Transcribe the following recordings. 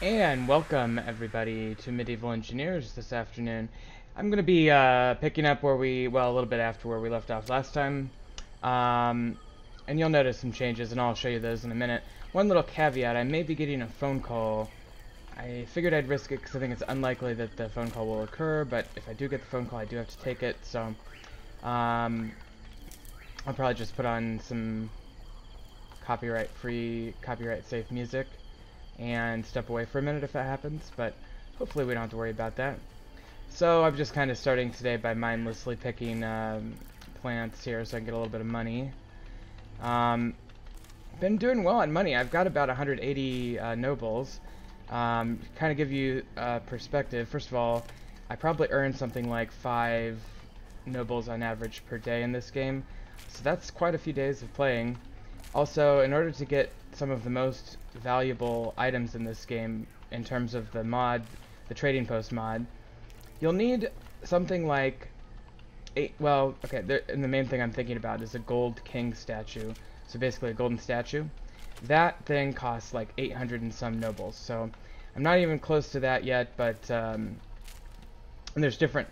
And welcome everybody to Medieval Engineers this afternoon. I'm going to be picking up where a little bit after where we left off last time. Um, and you'll notice some changes, and I'll show you those in a minute. One little caveat, I may be getting a phone call. I figured I'd risk it because I think it's unlikely that the phone call will occur, but if I do get the phone call, I do have to take it, so I'll probably just put on some copyright-free, copyright-safe music and step away for a minute if that happens, but hopefully we don't have to worry about that. So I'm just kind of starting today by mindlessly picking plants here so I can get a little bit of money. Been doing well on money. I've got about 180 nobles. Kind of give you perspective. First of all, I probably earn something like 5 nobles on average per day in this game, so that's quite a few days of playing. Also, in order to get some of the most valuable items in this game, in terms of the mod, the trading post mod, you'll need something like and the main thing I'm thinking about is a gold king statue. So basically a golden statue. That thing costs like 800 and some nobles. So I'm not even close to that yet, but and there's different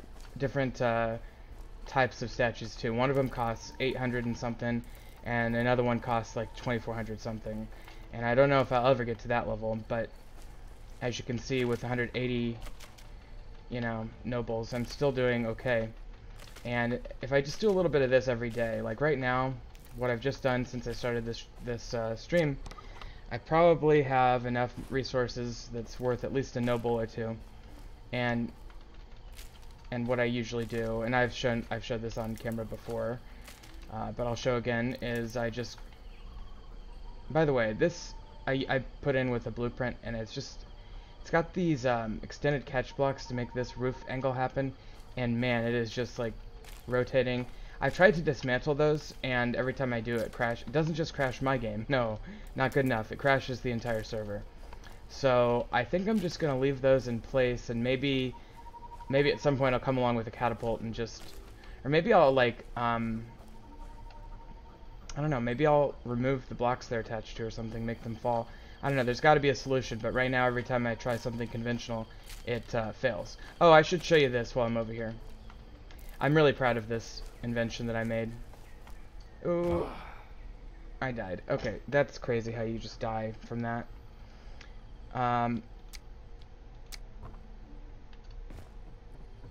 types of statues too. One of them costs 800 and something, and another one costs like 2400 something. And I don't know if I'll ever get to that level, but as you can see with 180, nobles, I'm still doing okay. And if I just do a little bit of this every day, like right now, what I've just done since I started this stream, I probably have enough resources that's worth at least a noble or two. And what I usually do, and I've showed this on camera before, but I'll show again, is I just, by the way, this I put in with a blueprint, and it's got these extended catch blocks to make this roof angle happen, and man, it is just like rotating. I've tried to dismantle those, and every time I do it crash. It doesn't just crash my game, no, not good enough, it crashes the entire server. So I think I'm just gonna leave those in place, and maybe at some point I'll come along with a catapult and or maybe I'll like I don't know, maybe I'll remove the blocks they're attached to or something, make them fall. I don't know, there's got to be a solution, but right now every time I try something conventional, it fails. Oh, I should show you this while I'm over here. I'm really proud of this invention that I made. Ooh, I died. Okay, that's crazy how you just die from that.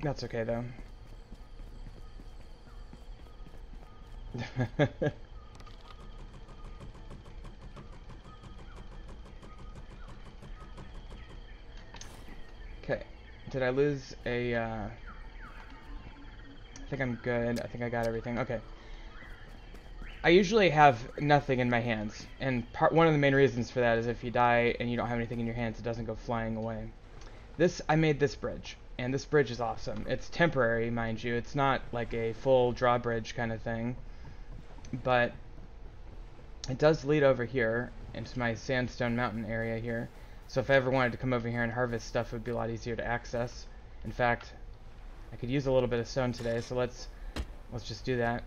That's okay though. Okay, did I lose a, I think I'm good, I think I got everything, okay. I usually have nothing in my hands, and one of the main reasons for that is if you die and you don't have anything in your hands, it doesn't go flying away. I made this bridge, and this bridge is awesome. It's temporary, mind you, it's not like a full drawbridge kind of thing, but it does lead over here into my sandstone mountain area here. So if I ever wanted to come over here and harvest stuff, it would be a lot easier to access. In fact, I could use a little bit of stone today, so let's just do that.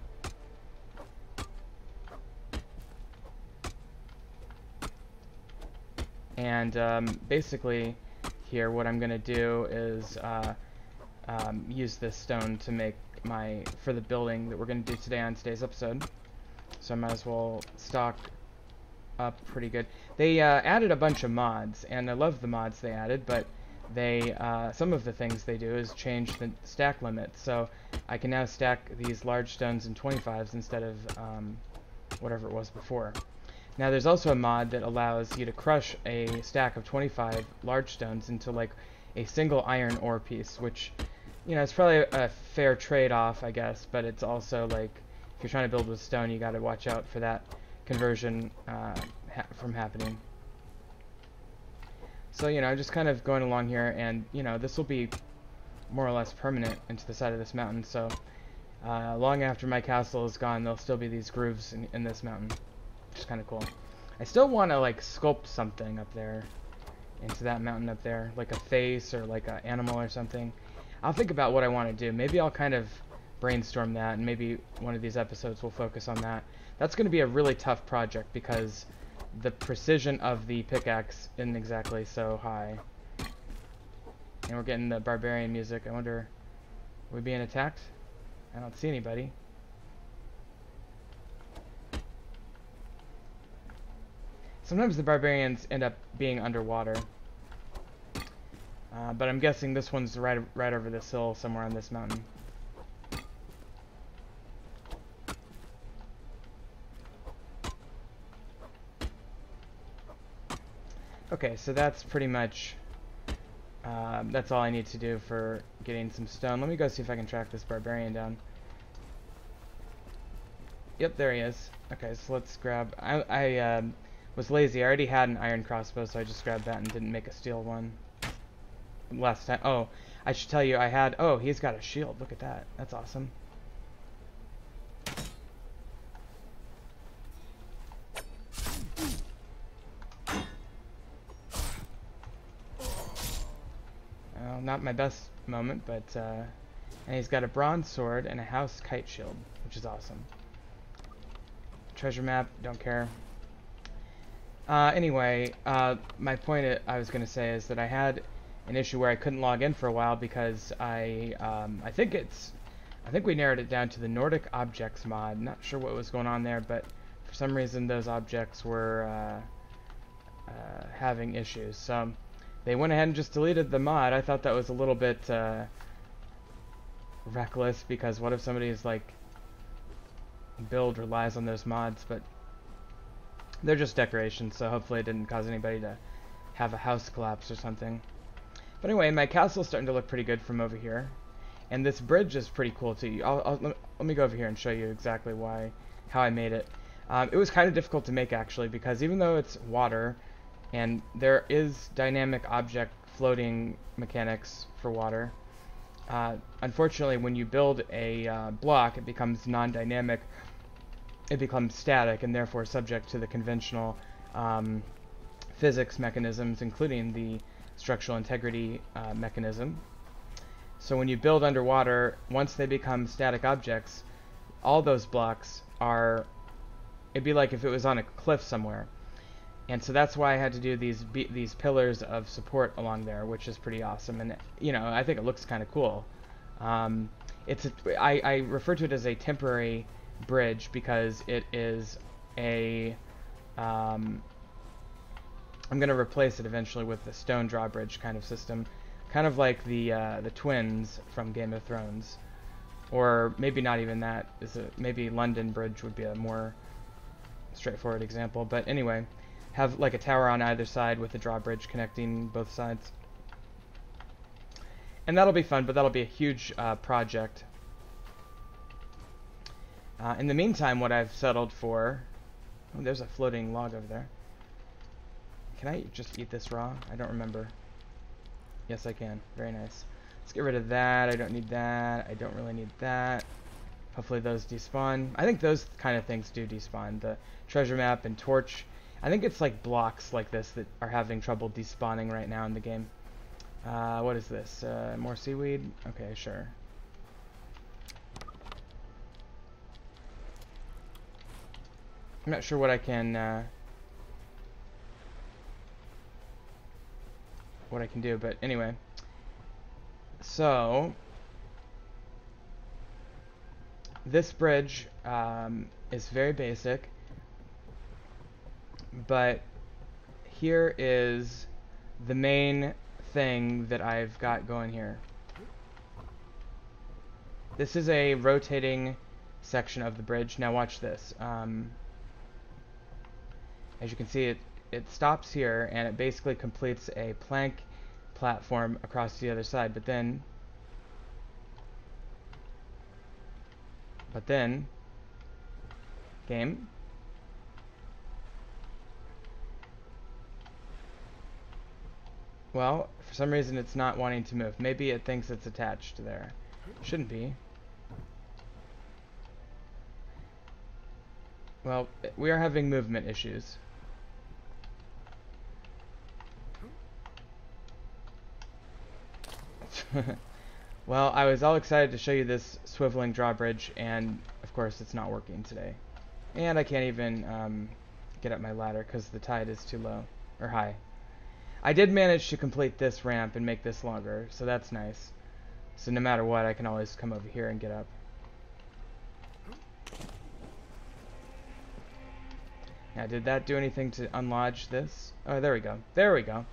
And basically here what I'm gonna do is use this stone to make for the building that we're gonna do today on today's episode. So I might as well stock up pretty good. They added a bunch of mods, and I love the mods they added, but they some of the things they do is change the stack limit, so I can now stack these large stones in 25s instead of whatever it was before. Now there's also a mod that allows you to crush a stack of 25 large stones into like a single iron ore piece, which, it's probably a fair trade-off, I guess, but it's also like, if you're trying to build with stone, you gotta watch out for that conversion from happening. So, I'm just kind of going along here, and, this will be more or less permanent into the side of this mountain, so long after my castle is gone, there'll still be these grooves in this mountain, which is kind of cool. I still want to, like, sculpt something up there, into that mountain up there, like a face or like an animal or something. I'll think about what I want to do. Maybe I'll kind of brainstorm that, and maybe one of these episodes will focus on that. That's going to be a really tough project because the precision of the pickaxe isn't exactly so high. And we're getting the barbarian music. I wonder, are we being attacked? I don't see anybody. Sometimes the barbarians end up being underwater. But I'm guessing this one's right over this hill somewhere on this mountain. Okay, so that's pretty much, that's all I need to do for getting some stone. Let me go see if I can track this barbarian down. Yep, there he is. Okay, so let's grab, I was lazy. I already had an iron crossbow, so I just grabbed that and didn't make a steel one last time. Oh, I should tell you, I had, oh, he's got a shield. Look at that. That's awesome. Well, not my best moment, but, and he's got a bronze sword and a house kite shield, which is awesome. Treasure map, don't care. Anyway, my point I was going to say is that I had an issue where I couldn't log in for a while because I think we narrowed it down to the Nordic Objects mod. Not sure what was going on there, but for some reason those objects were having issues. So they went ahead and just deleted the mod. I thought that was a little bit reckless, because what if somebody's like build relies on those mods? But they're just decorations, so hopefully it didn't cause anybody to have a house collapse or something. But anyway, my castle's starting to look pretty good from over here. And this bridge is pretty cool too. Let me go over here and show you exactly how I made it. It was kind of difficult to make, actually, because even though it's water, and there is dynamic object floating mechanics for water, unfortunately when you build a block, it becomes non-dynamic. It becomes static and therefore subject to the conventional physics mechanisms, including the structural integrity mechanism. So when you build underwater, once they become static objects, all those blocks are, it'd be like if it was on a cliff somewhere. And so that's why I had to do these pillars of support along there, which is pretty awesome. And you know, I think it looks kind of cool. I refer to it as a temporary bridge because it is a I'm going to replace it eventually with the stone drawbridge kind of system, kind of like the twins from Game of Thrones, or maybe not even that. Maybe London Bridge would be a more straightforward example. But anyway, have like a tower on either side with a drawbridge connecting both sides, and that'll be fun. But that'll be a huge project. In the meantime, what I've settled for... Oh, there's a floating log over there. Can I just eat this raw? I don't remember. Yes, I can. Very nice. Let's get rid of that. I don't need that. I don't really need that. Hopefully those despawn. I think those kind of things do despawn. The treasure map and torch. I think it's like blocks like this that are having trouble despawning right now in the game. What is this? More seaweed? Okay, sure. I'm not sure what I can do, but anyway. So this bridge is very basic, but here is the main thing that I've got going here. This is a rotating section of the bridge. Now watch this. As you can see, it stops here and it basically completes a plank platform across the other side, but then game, well, for some reason it's not wanting to move. Maybe it thinks it's attached there. Shouldn't be. Well, we are having movement issues. Well, I was all excited to show you this swiveling drawbridge, and of course it's not working today. And I can't even get up my ladder because the tide is too low, or high. I did manage to complete this ramp and make this longer, so that's nice. So no matter what, I can always come over here and get up. Now, did that do anything to unlodge this? Oh, there we go. There we go.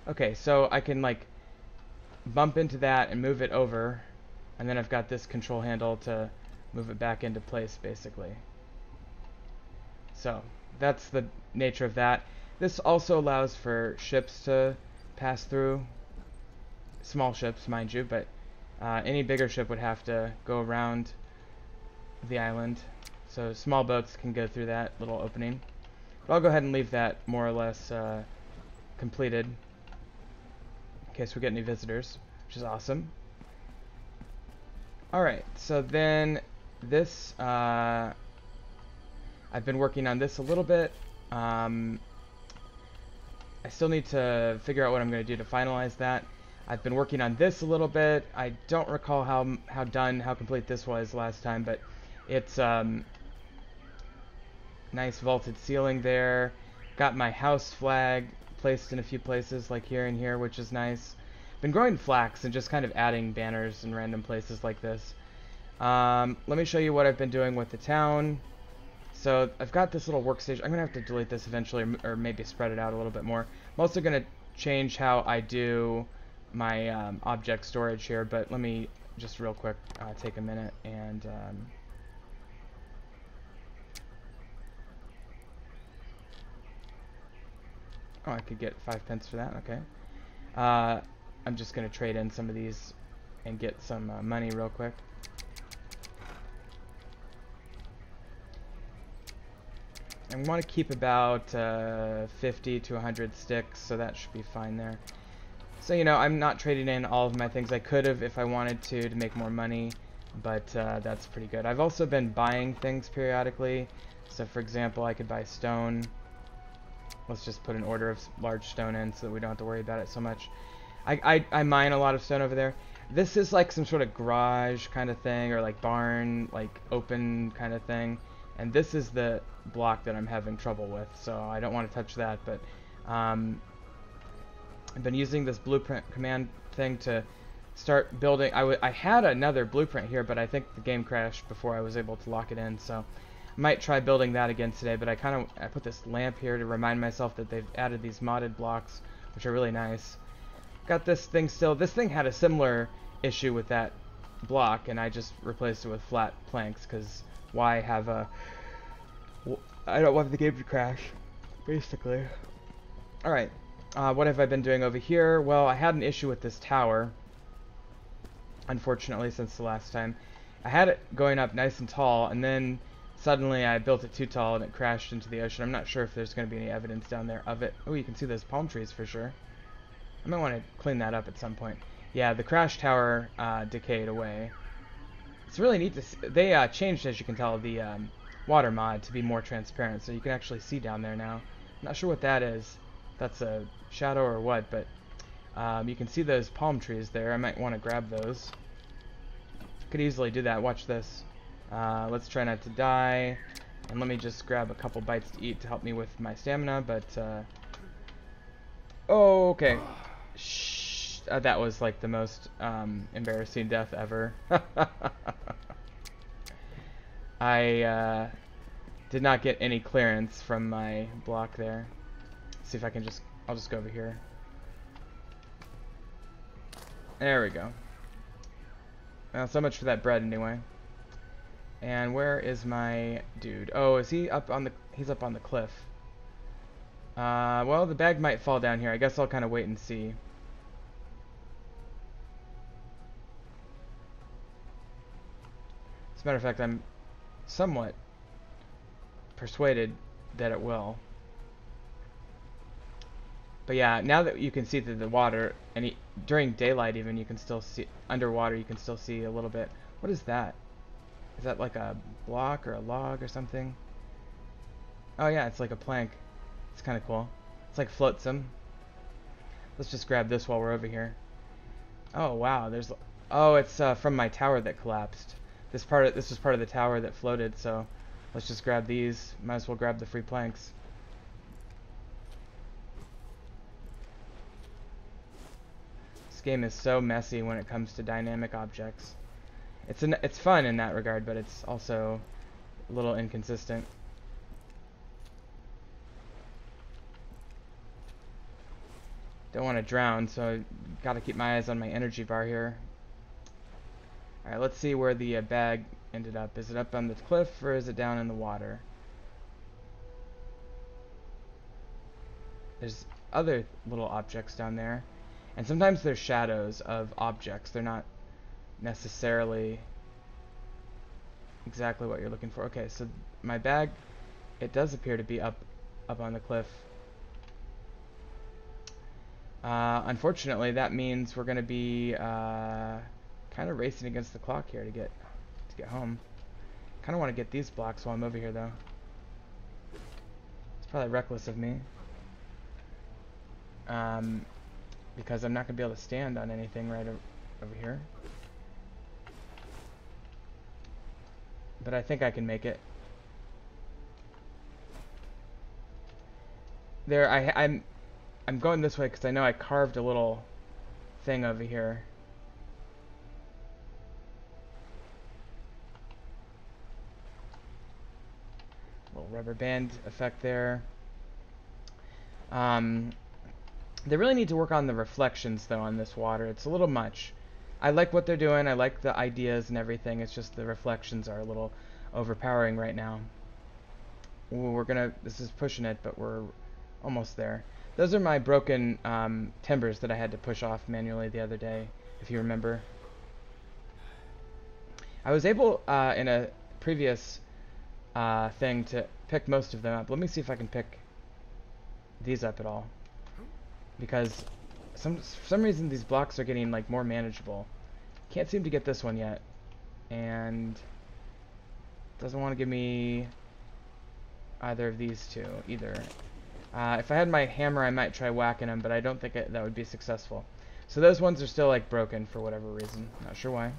Okay, so I can, like, bump into that and move it over, and then I've got this control handle to move it back into place, basically. So, that's the nature of that. This also allows for ships to pass through. Small ships, mind you, but any bigger ship would have to go around the island. So small boats can go through that little opening. But I'll go ahead and leave that more or less completed in case we get any visitors, which is awesome. Alright, so then this, I've been working on this a little bit. I still need to figure out what I'm going to do to finalize that. I've been working on this a little bit. I don't recall how complete this was last time, but it's nice vaulted ceiling there. Got my house flag placed in a few places, like here and here, which is nice. Been growing flax and just kind of adding banners in random places like this. Let me show you what I've been doing with the town. So I've got this little workstation. I'm gonna have to delete this eventually, or maybe spread it out a little bit more. I'm also gonna change how I do my object storage here, but let me just real quick take a minute and oh, I could get 5 pence for that. Okay. I'm just gonna trade in some of these and get some money real quick. I want to keep about 50 to 100 sticks, so that should be fine there. So, you know, I'm not trading in all of my things. I could have if I wanted to make more money, but that's pretty good. I've also been buying things periodically. So, for example, I could buy stone. Let's just put an order of large stone in so that we don't have to worry about it so much. I mine a lot of stone over there. This is like some sort of garage kind of thing, or like barn, like open kind of thing. And this is the block that I'm having trouble with, so I don't want to touch that, but I've been using this blueprint command thing to start building. I had another blueprint here, but I think the game crashed before I was able to lock it in, so I might try building that again today. But I put this lamp here to remind myself that they've added these modded blocks, which are really nice. Got this thing still. This thing had a similar issue with that block, and I just replaced it with flat planks, because why have a... I don't want the game to crash, basically. Alright, what have I been doing over here? Well, I had an issue with this tower, unfortunately, since the last time. I had it going up nice and tall, and then suddenly I built it too tall and it crashed into the ocean. I'm not sure if there's going to be any evidence down there of it. Oh, you can see those palm trees for sure. I might want to clean that up at some point. Yeah, the crash tower decayed away. It's really neat to see. They changed, as you can tell, the water mod to be more transparent, so you can actually see down there now. I'm not sure what that is. That's a shadow or what, but you can see those palm trees there. I might want to grab those. Could easily do that. Watch this. Let's try not to die, and let me just grab a couple bites to eat to help me with my stamina. But oh, okay. Shh. That was like the most embarrassing death ever. I did not get any clearance from my block there. Let's see if I can I'll just go over here. There we go. Well, so much for that bread anyway. And where is my dude? Oh, is he up on the... He's up on the cliff. Well, the bag might fall down here. I guess I'll kind of wait and see. As a matter of fact, I'm somewhat persuaded that it will. But yeah, now that you can see through the water, and during daylight even, you can still see, underwater you can still see a little bit. What is that? Is that like a block or a log or something? Oh yeah, it's like a plank. It's kind of cool. It's like flotsam. Let's just grab this while we're over here. Oh wow, there's... Oh, it's from my tower that collapsed. This was part of the tower that floated, so let's just grab these. Might as well grab the free planks. game is so messy when it comes to dynamic objects. It's fun in that regard, but it's also a little inconsistent. Don't want to drown, so got to keep my eyes on my energy bar here. Alright, let's see where the bag ended up. Is it up on the cliff, or is it down in the water? There's other little objects down there. And sometimes they're shadows of objects. They're not necessarily exactly what you're looking for. Okay, so my bag, it does appear to be up on the cliff. Unfortunately, that means we're going to be kind of racing against the clock here to get home. Kind of want to get these blocks while I'm over here, though. It's probably reckless of me. Because I'm not going to be able to stand on anything right over here. But I think I can make it. There, I'm going this way because I know I carved a little thing over here. Little rubber band effect there. They really need to work on the reflections, though, on this water. It's a little much. I like what they're doing. I like the ideas and everything. It's just the reflections are a little overpowering right now. Ooh, this is pushing it, but we're almost there. Those are my broken timbers that I had to push off manually the other day, if you remember. I was able, in a previous thing, to pick most of them up. Let me see if I can pick these up at all. Because for some reason these blocks are getting like more manageable. Can't seem to get this one yet. And doesn't want to give me either of these two either. If I had my hammer, I might try whacking them, but I don't think that would be successful. So those ones are still like broken for whatever reason. Not sure why.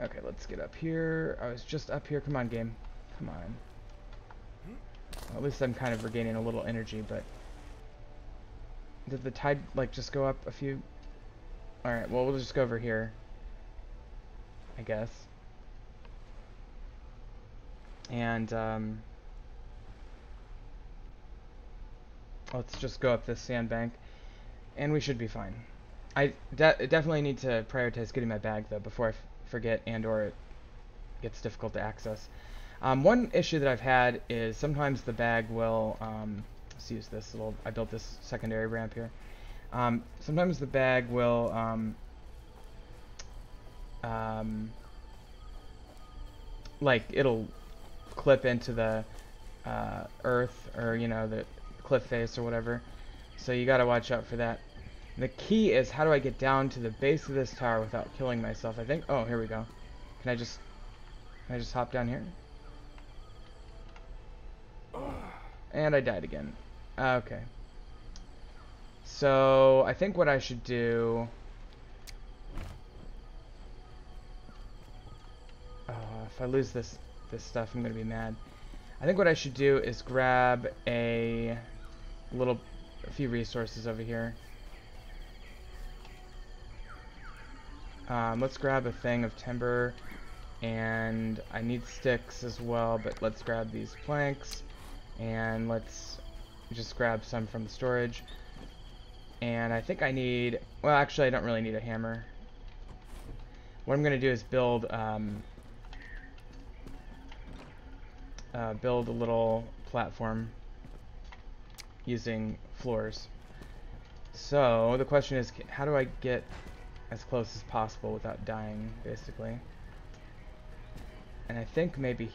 Okay, let's get up here. I was just up here. Come on, game. Come on. Well, at least I'm kind of regaining a little energy, but... Did the tide, like, just go up a few... Alright, well, we'll just go over here. I guess. And, let's just go up this sandbank. And we should be fine. I definitely need to prioritize getting my bag, though, before I forget and/or it gets difficult to access. One issue that I've had is sometimes the bag will... let's use this little... I built this secondary ramp here. Sometimes the bag will... like, it'll clip into the earth, or, you know, the cliff face or whatever. So you gotta watch out for that. The key is, how do I get down to the base of this tower without killing myself? I think... Oh, here we go. Can I just hop down here? And I died again. Okay. So, I think what I should do... if I lose this stuff, I'm gonna be mad. I think what I should do is grab a few resources over here. Let's grab a thing of timber, and I need sticks as well, but let's grab these planks, and let's just grab some from the storage. And I think I need... Well, actually, I don't really need a hammer. What I'm going to do is build a little platform using floors. So the question is, how do I get as close as possible without dying, basically? And I think maybe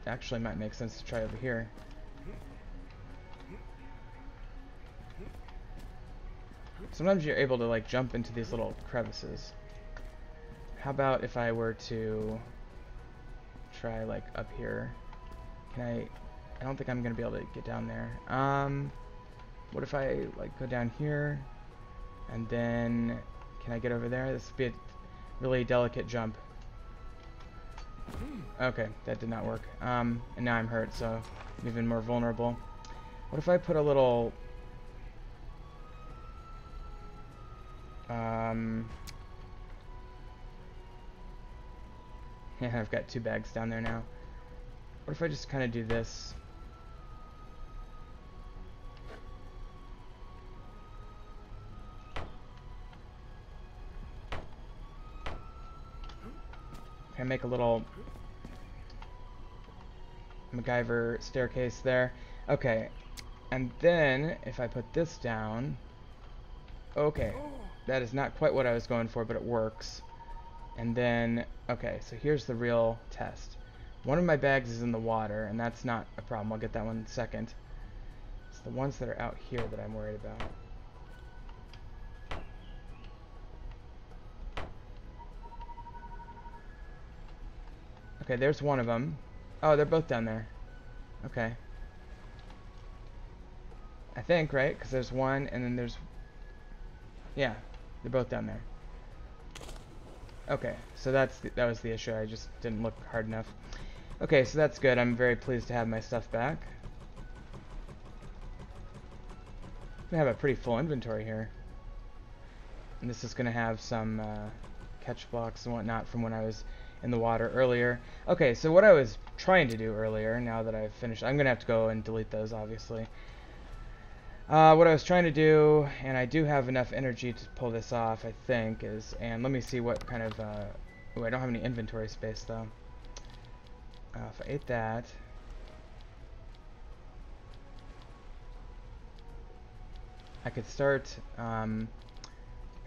actually might make sense to try over here. Sometimes you're able to like jump into these little crevices. How about if I were to try like up here? Can I don't think I'm gonna be able to get down there. What if I like go down here, and then can I get over there? This would be a really delicate jump. Okay, that did not work. And now I'm hurt, so I'm even more vulnerable. What if I put a little... Yeah, I've got 2 bags down there now. What if I just kind of do this? Can I make a little MacGyver staircase there? Okay, and then if I put this down, okay, that is not quite what I was going for, but it works. And then, okay, so here's the real test. One of my bags is in the water, and that's not a problem. I'll get that one in a second. It's the ones that are out here that I'm worried about. Okay, there's one of them. Oh, they're both down there. Okay. I think, right? Because there's one, and then there's... Yeah, they're both down there. Okay, so that was the issue. I just didn't look hard enough. Okay, so that's good. I'm very pleased to have my stuff back. I have a pretty full inventory here. And this is going to have some catch blocks and whatnot from when I was in the water earlier. Okay, so what I was trying to do earlier, now that I've finished, I'm going to have to go and delete those, obviously. What I was trying to do, and I do have enough energy to pull this off, I think, is, and let me see what kind of, ooh, I don't have any inventory space, though. If I ate that, I could start, I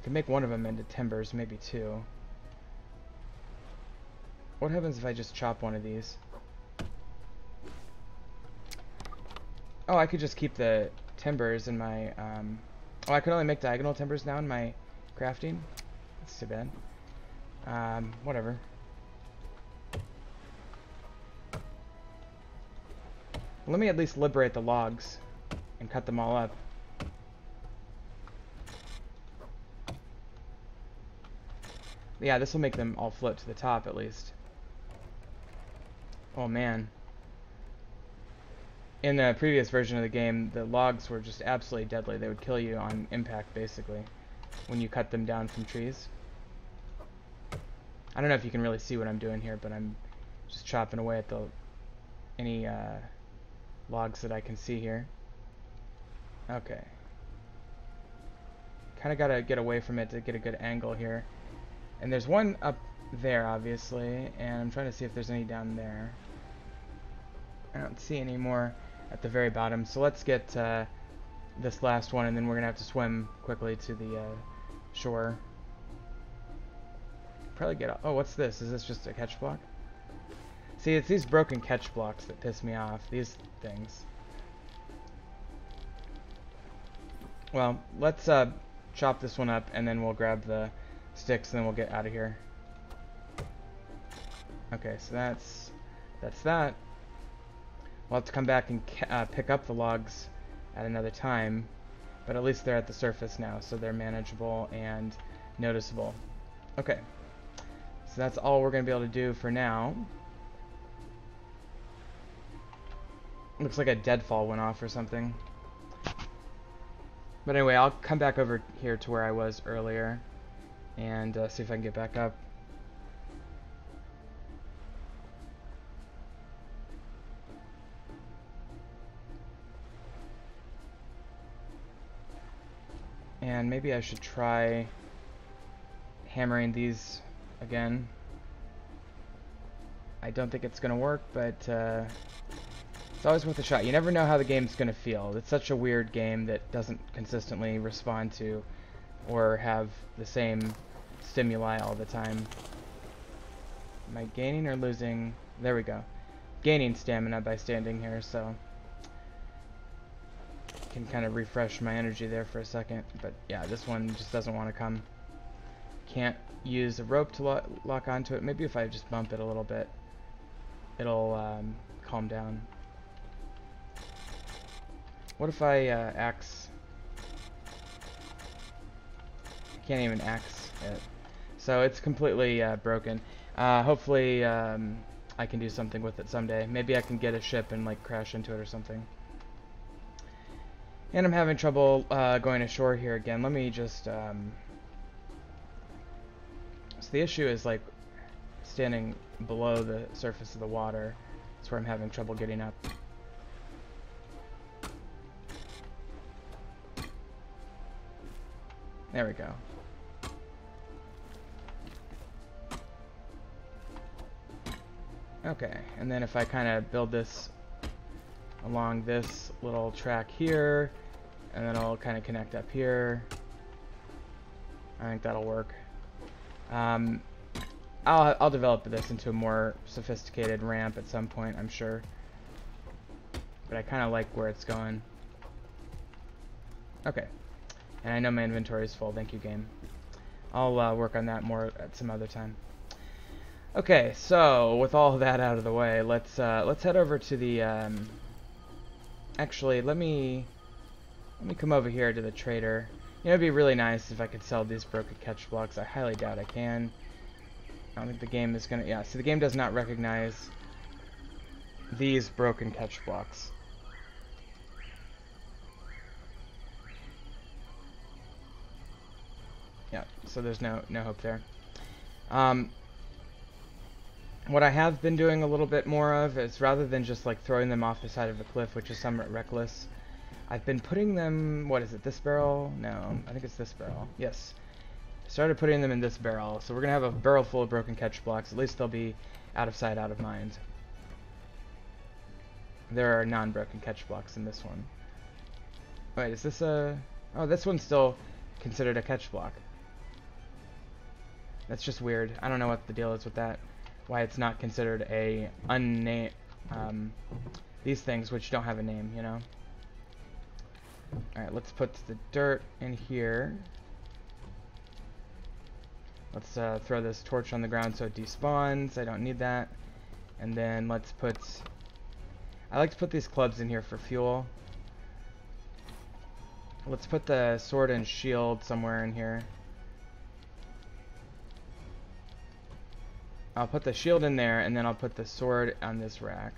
could make one of them into timbers, maybe 2. What happens if I just chop one of these? Oh, I could just keep the timbers in my, oh, I can only make diagonal timbers now in my crafting? That's too bad. Whatever. Let me at least liberate the logs and cut them all up. Yeah, this will make them all float to the top at least. Oh man. In the previous version of the game, the logs were just absolutely deadly. They would kill you on impact, basically, when you cut them down from trees. I don't know if you can really see what I'm doing here, but I'm just chopping away at any logs that I can see here. Okay. Kind of got to get away from it to get a good angle here. And there's one up there, obviously, and I'm trying to see if there's any down there. I don't see any more at the very bottom, so let's get this last one, and then we're gonna have to swim quickly to the shore. Probably get... Oh, what's this? Is this just a catch block? See, it's these broken catch blocks that piss me off. These things. Well, let's chop this one up, and then we'll grab the sticks, and then we'll get out of here. Okay, so that's that. We'll have to come back and pick up the logs at another time, but at least they're at the surface now, so they're manageable and noticeable. Okay, so that's all we're going to be able to do for now. Looks like a deadfall went off or something. But anyway, I'll come back over here to where I was earlier and see if I can get back up. And maybe I should try hammering these again. I don't think it's going to work, but it's always worth a shot. You never know how the game's going to feel. It's such a weird game that doesn't consistently respond to or have the same stimuli all the time. Am I gaining or losing? There we go. Gaining stamina by standing here, so can kind of refresh my energy there for a second. But yeah, this one just doesn't want to come. Can't use a rope to lock onto it. Maybe if I just bump it a little bit, it'll calm down. What if I axe? I can't even axe it. So it's completely broken. Hopefully I can do something with it someday. Maybe I can get a ship and like crash into it or something. And I'm having trouble going ashore here again. Let me just So the issue is like standing below the surface of the water. That's where I'm having trouble getting up. There we go. Okay, and then if I kind of build this along this little track here, and then I'll kind of connect up here, I think that'll work. I'll develop this into a more sophisticated ramp at some point, I'm sure. But I kind of like where it's going. Okay. And I know my inventory is full. Thank you, game. I'll work on that more at some other time. Okay, so with all of that out of the way, let's head over to the. Actually, let me come over here to the trader. You know, it'd be really nice if I could sell these broken catch blocks. I highly doubt I can. I don't think the game is gonna. Yeah, see, the game does not recognize these broken catch blocks. Yeah, so there's no hope there. What I have been doing a little bit more of is, rather than just like throwing them off the side of a cliff, which is somewhat reckless, I've been putting them, what is it, this barrel? No, I think it's this barrel. Yes. Started putting them in this barrel. So we're going to have a barrel full of broken catch blocks. At least they'll be out of sight, out of mind. There are non-broken catch blocks in this one. Wait, is this a... Oh, this one's still considered a catch block. That's just weird. I don't know what the deal is with that. Why it's not considered a unnamed... these things which don't have a name, you know? Alright, let's put the dirt in here. Let's throw this torch on the ground so it despawns. I don't need that. And then let's put... I like to put these clubs in here for fuel. Let's put the sword and shield somewhere in here. I'll put the shield in there, and then I'll put the sword on this rack.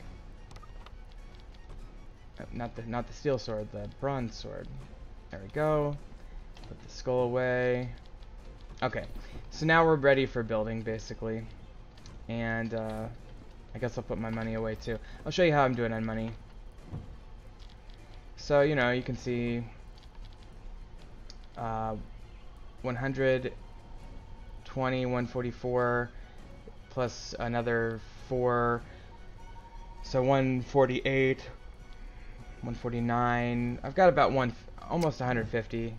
Not the steel sword, the bronze sword. There we go. Put the skull away. Okay, so now we're ready for building, basically. And I guess I'll put my money away too. I'll show you how I'm doing on money. So, you know, you can see 120, 144 plus another 4, so 148, 149. I've got about almost 150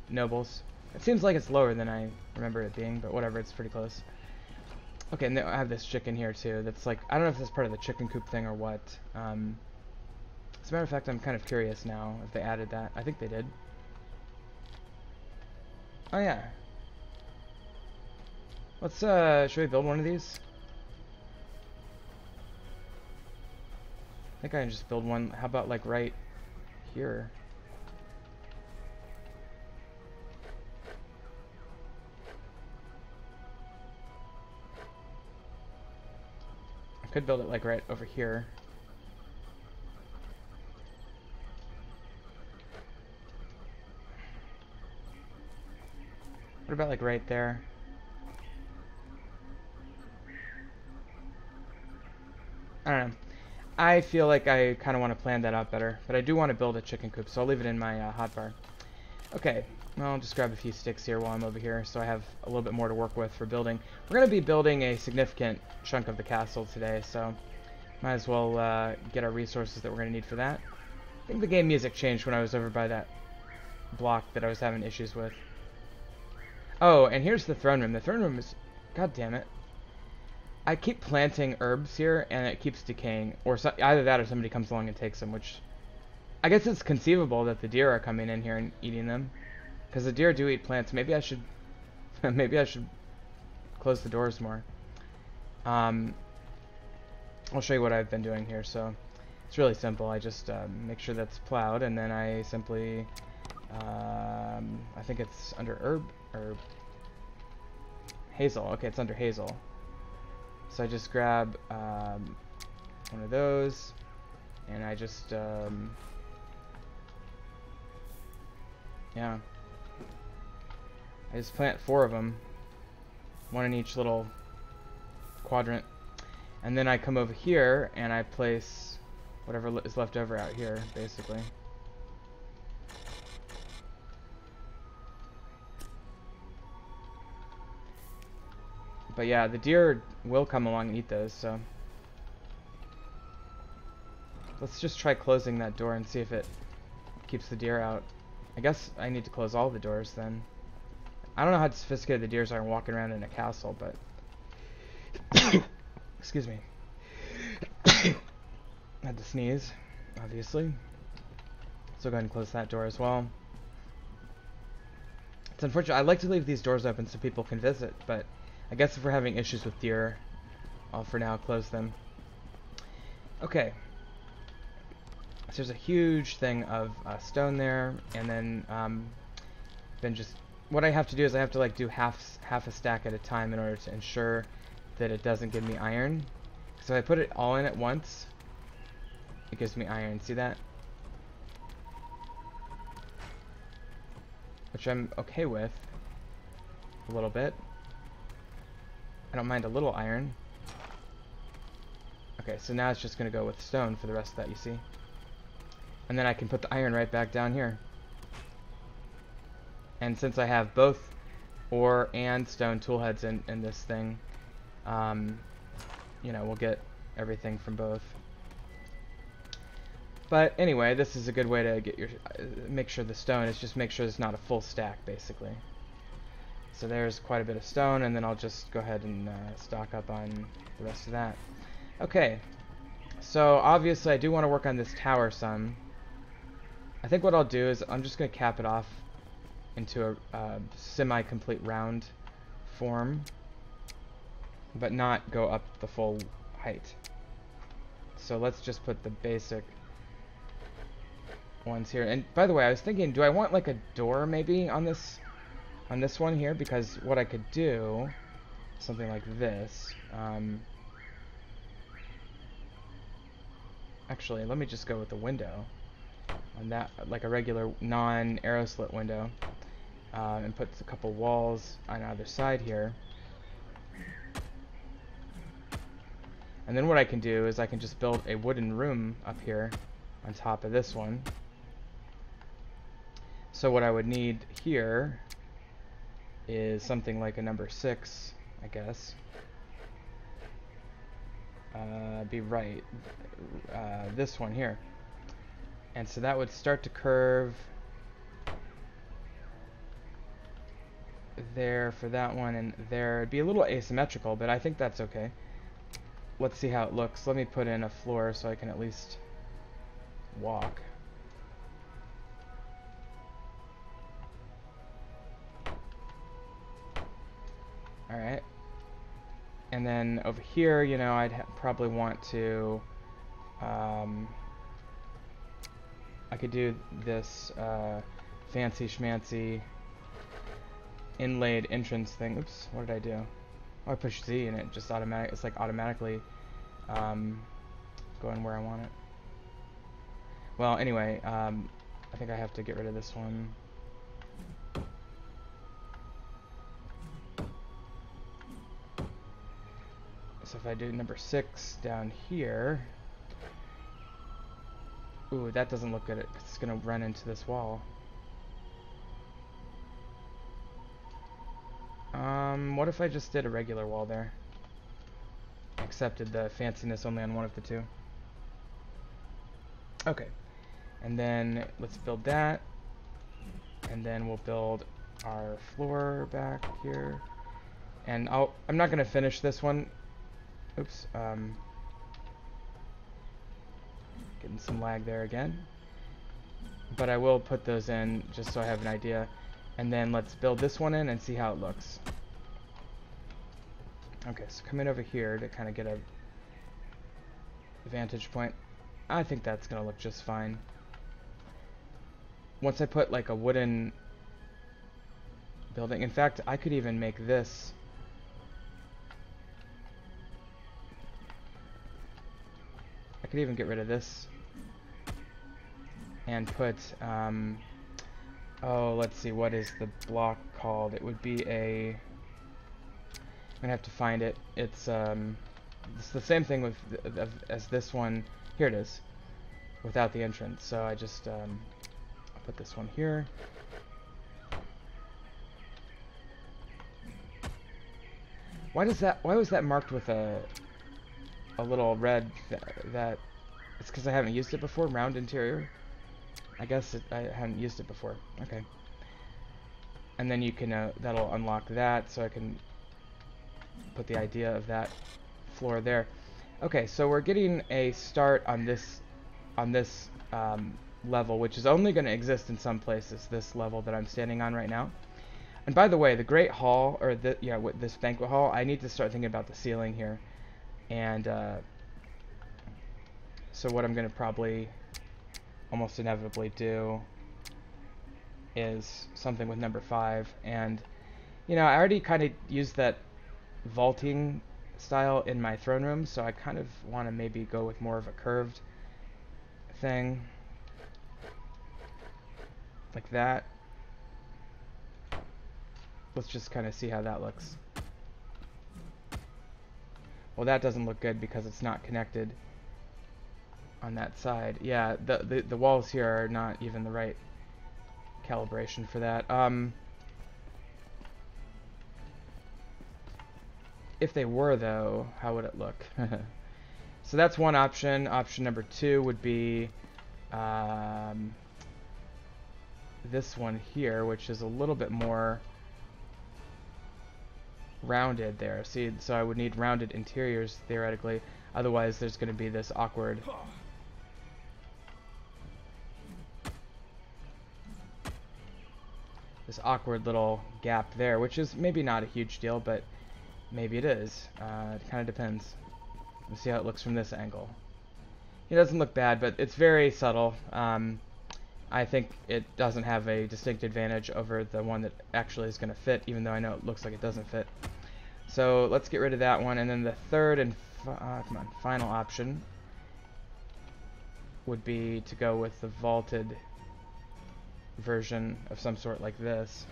nobles. It seems like it's lower than I remember it being, but whatever, it's pretty close. Okay, and I have this chicken here too. That's like, I don't know if that's part of the chicken coop thing or what. As a matter of fact, I'm kind of curious now if they added that. I think they did. Oh yeah. Let's should we build one of these? I think I can just build one. How about like right here? I could build it like right over here. What about like right there? I don't know. I feel like I kind of want to plan that out better, but I do want to build a chicken coop, so I'll leave it in my hotbar. Okay, well, I'll just grab a few sticks here while I'm over here, so I have a little bit more to work with for building. We're going to be building a significant chunk of the castle today, so might as well get our resources that we're going to need for that. I think the game music changed when I was over by that block that I was having issues with. Oh, and here's the throne room. The throne room is... God damn it. I keep planting herbs here, and it keeps decaying. Or either that or somebody comes along and takes them, which... I guess it's conceivable that the deer are coming in here and eating them. Because the deer do eat plants. Maybe I should... maybe I should close the doors more. I'll show you what I've been doing here. So, it's really simple. I just make sure that's plowed, and then I simply... I think it's under herb... Hazel. Okay, it's under hazel. So I just grab one of those, and I just, yeah. I just plant 4 of them, one in each little quadrant. And then I come over here and I place whatever is left over out here, basically. But yeah, the deer will come along and eat those, so let's just try closing that door and see if it keeps the deer out. I guess I need to close all the doors then. I don't know how sophisticated the deers are walking around in a castle, but excuse me. Had to sneeze, obviously. So go ahead and close that door as well. It's unfortunate. I like to leave these doors open so people can visit, but I guess if we're having issues with deer, I'll for now close them. Okay. So there's a huge thing of stone there, and then just what I have to do is I have to like do half a stack at a time in order to ensure that it doesn't give me iron. So if I put it all in at once, it gives me iron. See that? Which I'm okay with a little bit. I don't mind a little iron. Okay, so now it's just going to go with stone for the rest of that, you see? And then I can put the iron right back down here. And since I have both ore and stone tool heads in this thing, you know, we'll get everything from both. But anyway, this is a good way to get your make sure the stone is just make sure it's not a full stack, basically. So there's quite a bit of stone, and then I'll just go ahead and stock up on the rest of that. Okay, so obviously I do want to work on this tower some. I think what I'll do is I'm just going to cap it off into a semi-complete round form, but not go up the full height. So let's just put the basic ones here. And by the way, I was thinking, do I want like a door maybe on this one here? Because what I could do, something like this. Actually, let me just go with the window on that, like a regular non-arrow slit window, and put a couple walls on either side here. And then what I can do is I can just build a wooden room up here on top of this one. So what I would need here is something like a number 6, I guess. Be right. This one here. And so that would start to curve there for that one, and there. It'd be a little asymmetrical, but I think that's okay. Let's see how it looks. Let me put in a floor so I can at least walk. Alright. And then over here, you know, I'd probably want to, I could do this fancy schmancy inlaid entrance thing. Oops, what did I do? Oh, I pushed Z and it just it's like automatically going where I want it. Well, anyway, I think I have to get rid of this one. So if I do number 6 down here, ooh, that doesn't look good. It's gonna run into this wall. What if I just did a regular wall there? Accepted the fanciness only on one of the two. Okay, and then let's build that, and then we'll build our floor back here. And I'm not gonna finish this one. Oops. Getting some lag there again. But I will put those in just so I have an idea. And then let's build this one in and see how it looks. Okay, so come in over here to kind of get a vantage point. I think that's going to look just fine. Once I put like a wooden building, in fact, I could even make this. I could even get rid of this and put, oh, let's see, what is the block called? It would be a, gonna have to find it. It's the same thing with as this one. Here it is, without the entrance. So I just I'll put this one here. Why was that marked with a little red that it's because I haven't used it before? Round interior. I guess I haven't used it before. Okay. And then you can that'll unlock that, so I can put the idea of that floor there. Okay, so we're getting a start on this level, which is only going to exist in some places. This level that I'm standing on right now. And by the way, the Great Hall, or this banquet hall, I need to start thinking about the ceiling here. And so what I'm going to probably almost inevitably do is something with number 5. And I already kind of used that vaulting style in my throne room, so I kind of want to maybe go with more of a curved thing like that. Let's just kind of see how that looks. Well, that doesn't look good because it's not connected on that side. Yeah, the walls here are not even the right calibration for that. If they were, though, how would it look? So that's one option. Option number 2 would be this one here, which is a little bit more rounded there. See, so I would need rounded interiors theoretically. Otherwise, there's going to be this awkward little gap there, which is maybe not a huge deal, but maybe it is. It kind of depends. Let's see how it looks from this angle. It doesn't look bad, but it's very subtle. I think it doesn't have a distinct advantage over the one that actually is going to fit, even though I know it looks like it doesn't fit. So let's get rid of that one, and then the third and final option would be to go with the vaulted version of some sort like this.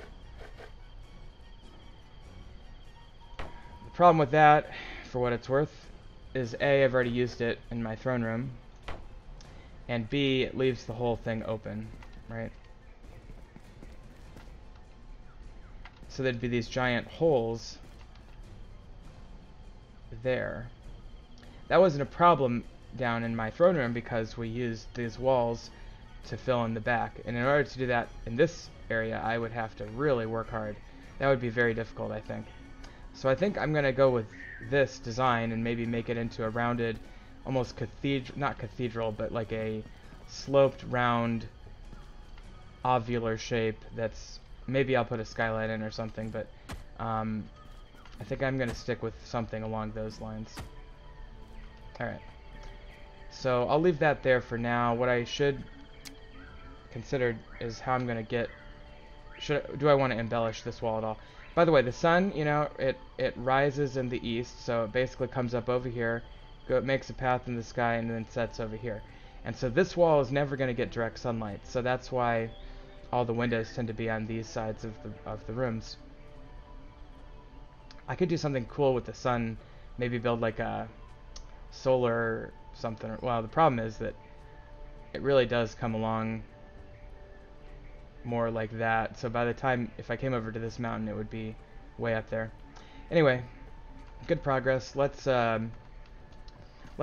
The problem with that, for what it's worth, is A, I've already used it in my throne room, and B, it leaves the whole thing open, right? So there'd be these giant holes there. That wasn't a problem down in my throne room because we used these walls to fill in the back. And in order to do that in this area, I would have to really work hard. That would be very difficult, I think. So I think I'm going to go with this design and maybe make it into a rounded, almost not cathedral, but like a sloped, round, ovular shape that's, maybe I'll put a skylight in or something, but I think I'm going to stick with something along those lines. Alright. So I'll leave that there for now. What I should consider is how I'm going to get... do I want to embellish this wall at all? By the way, the sun, it rises in the east, so it basically comes up over here, it makes a path in the sky, and then sets over here. And so this wall is never going to get direct sunlight, so that's why all the windows tend to be on these sides of the rooms. I could do something cool with the sun, maybe build like a solar something. Well, the problem is that it really does come along more like that, so by the time, if I came over to this mountain, it would be way up there. Anyway, good progress. Let's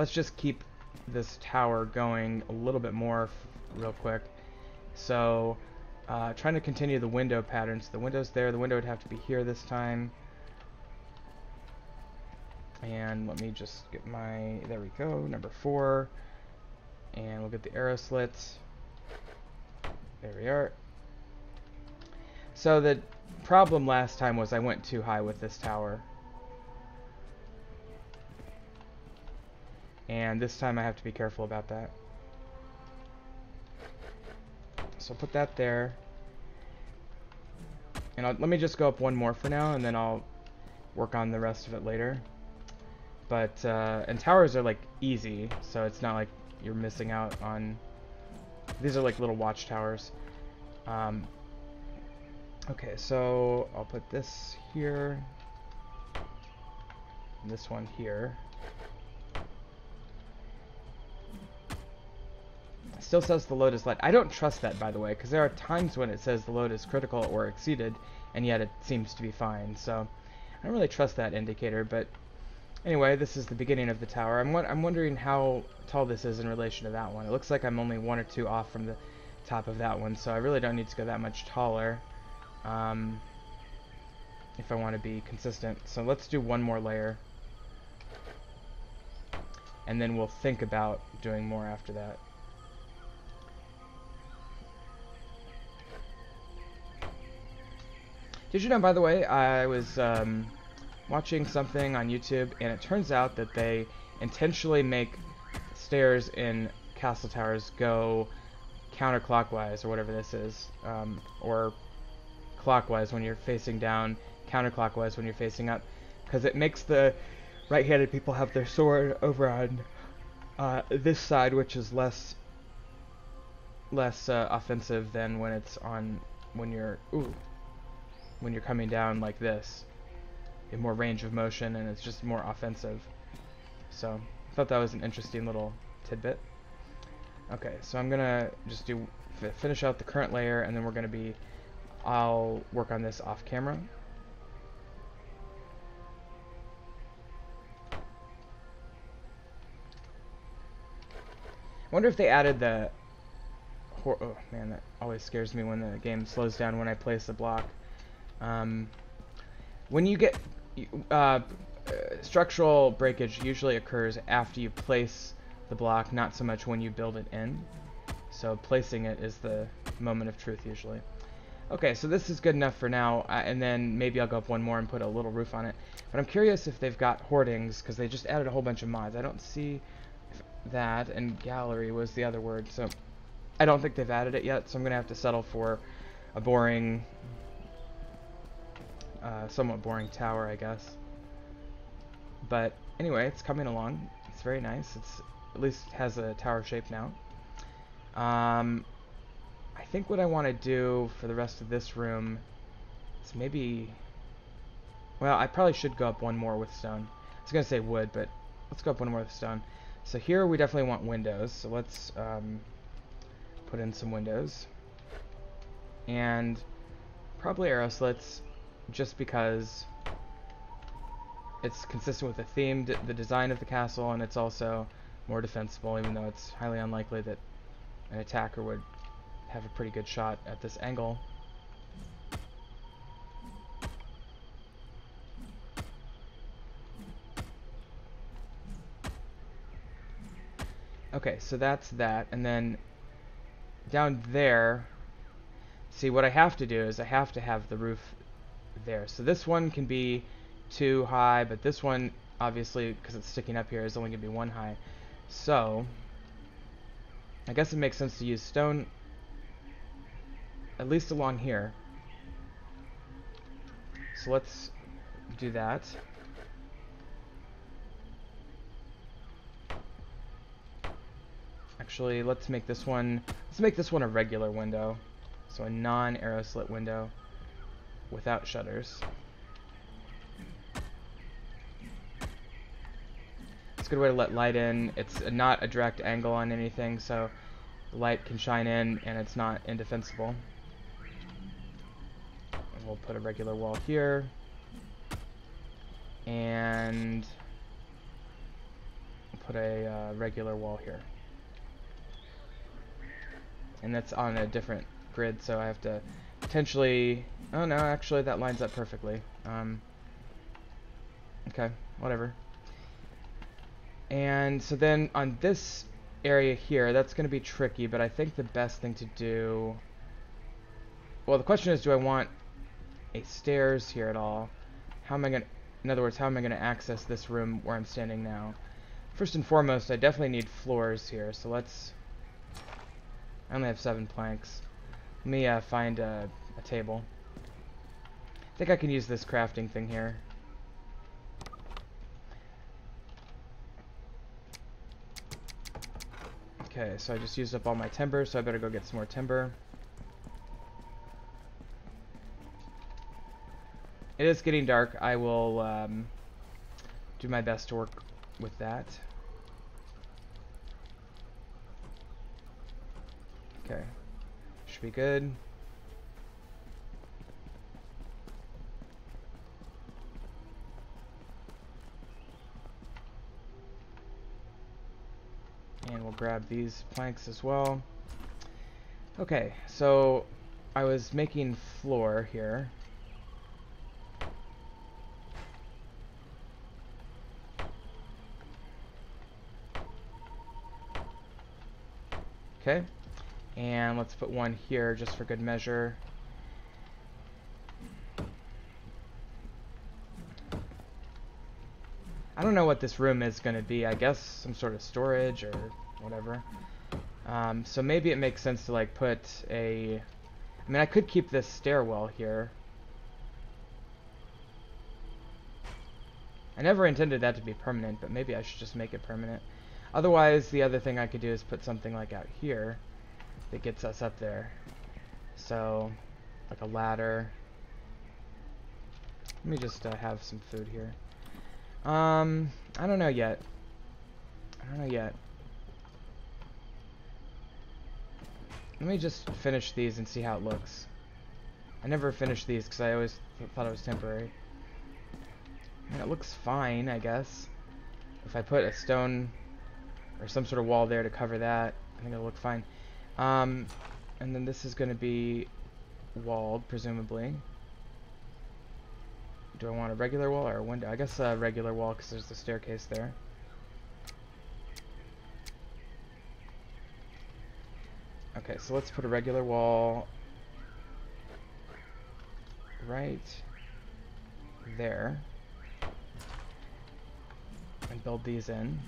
just keep this tower going a little bit more real quick. So trying to continue the window patterns. The window's there. The window would have to be here this time. And let me just get my, there we go, number 4. And we'll get the arrow slits. There we are. So the problem last time was I went too high with this tower. And this time I have to be careful about that. So put that there. And let me just go up one more for now, and then I'll work on the rest of it later. But, and towers are like easy, so it's not like you're missing out on, these are like little watchtowers. Okay, so I'll put this here. and this one here. It still says the load is light. I don't trust that, by the way, because there are times when it says the load is critical or exceeded, and yet it seems to be fine. So I don't really trust that indicator, but anyway, this is the beginning of the tower. I'm wondering how tall this is in relation to that one. It looks like I'm only 1 or 2 off from the top of that one, so I really don't need to go that much taller if I want to be consistent. So let's do one more layer, and then we'll think about doing more after that. Did you know, by the way, I was watching something on YouTube, and it turns out that they intentionally make stairs in castle towers go counterclockwise, or whatever this is, or clockwise when you're facing down, counterclockwise when you're facing up, because it makes the right-handed people have their sword over on this side, which is less offensive than when it's on when you're coming down like this. You have more range of motion, and it's just more offensive. So I thought that was an interesting little tidbit. Okay, so I'm gonna just finish out the current layer, and then I'll work on this off camera. I wonder if they added the oh man, that always scares me when the game slows down when I place a block. When you get structural breakage usually occurs after you place the block, not so much when you build it in. So placing it is the moment of truth usually. Okay, so this is good enough for now, and then maybe I'll go up one more and put a little roof on it. But I'm curious if they've got hoardings, because they just added a whole bunch of mods. I don't see that, and gallery was the other word, so I don't think they've added it yet, so I'm going to have to settle for a boring, somewhat boring tower, I guess. But anyway, it's coming along. It's very nice. It's at least has a tower shape now. I think what I want to do for the rest of this room is maybe... Well, I probably should go up one more with stone. I was going to say wood, but let's go up one more with stone. So here we definitely want windows, so let's put in some windows. And probably arrow slits, just because it's consistent with the theme, the design of the castle, and it's also more defensible, even though it's highly unlikely that an attacker would have a pretty good shot at this angle. Okay, so that's that, and then down there, see, what I have to do is I have to have the roof there. So this one can be 2 high, but this one, obviously, because it's sticking up here, is only going to be 1 high. So I guess it makes sense to use stone, at least along here. So let's do that. Actually, let's make this one a regular window. So a non-arrow slit window without shutters. It's a good way to let light in. It's not a direct angle on anything, so the light can shine in and it's not indefensible. And we'll put a regular wall here. And we'll put a regular wall here. And that's on a different grid, so I have to potentially... Oh no, actually that lines up perfectly. Okay, whatever. And so then on this area here, that's going to be tricky, but I think the best thing to do... Well, the question is, do I want a stairs here at all? How am I going to... In other words, how am I going to access this room where I'm standing now? First and foremost, I definitely need floors here, so let's... I only have 7 planks. Let me find a table. I think I can use this crafting thing here. Okay, so I just used up all my timber, so I better go get some more timber. It is getting dark. I will do my best to work with that. Okay, should be good. And we'll grab these planks as well. Okay, so I was making floor here. Okay, and let's put one here just for good measure. I don't know what this room is going to be. I guess some sort of storage or whatever. So maybe it makes sense to like put a... I mean, I could keep this stairwell here. I never intended that to be permanent, but maybe I should just make it permanent. Otherwise, the other thing I could do is put something like out here that gets us up there. So, like a ladder. Let me just have some food here. I don't know yet. Let me just finish these and see how it looks. I never finished these because I always thought it was temporary. And it looks fine, I guess. If I put a stone or some sort of wall there to cover that, I think it'll look fine. And then this is going to be walled, presumably. Do I want a regular wall or a window? I guess a regular wall because there's the staircase there. Okay, so let's put a regular wall right there and build these in.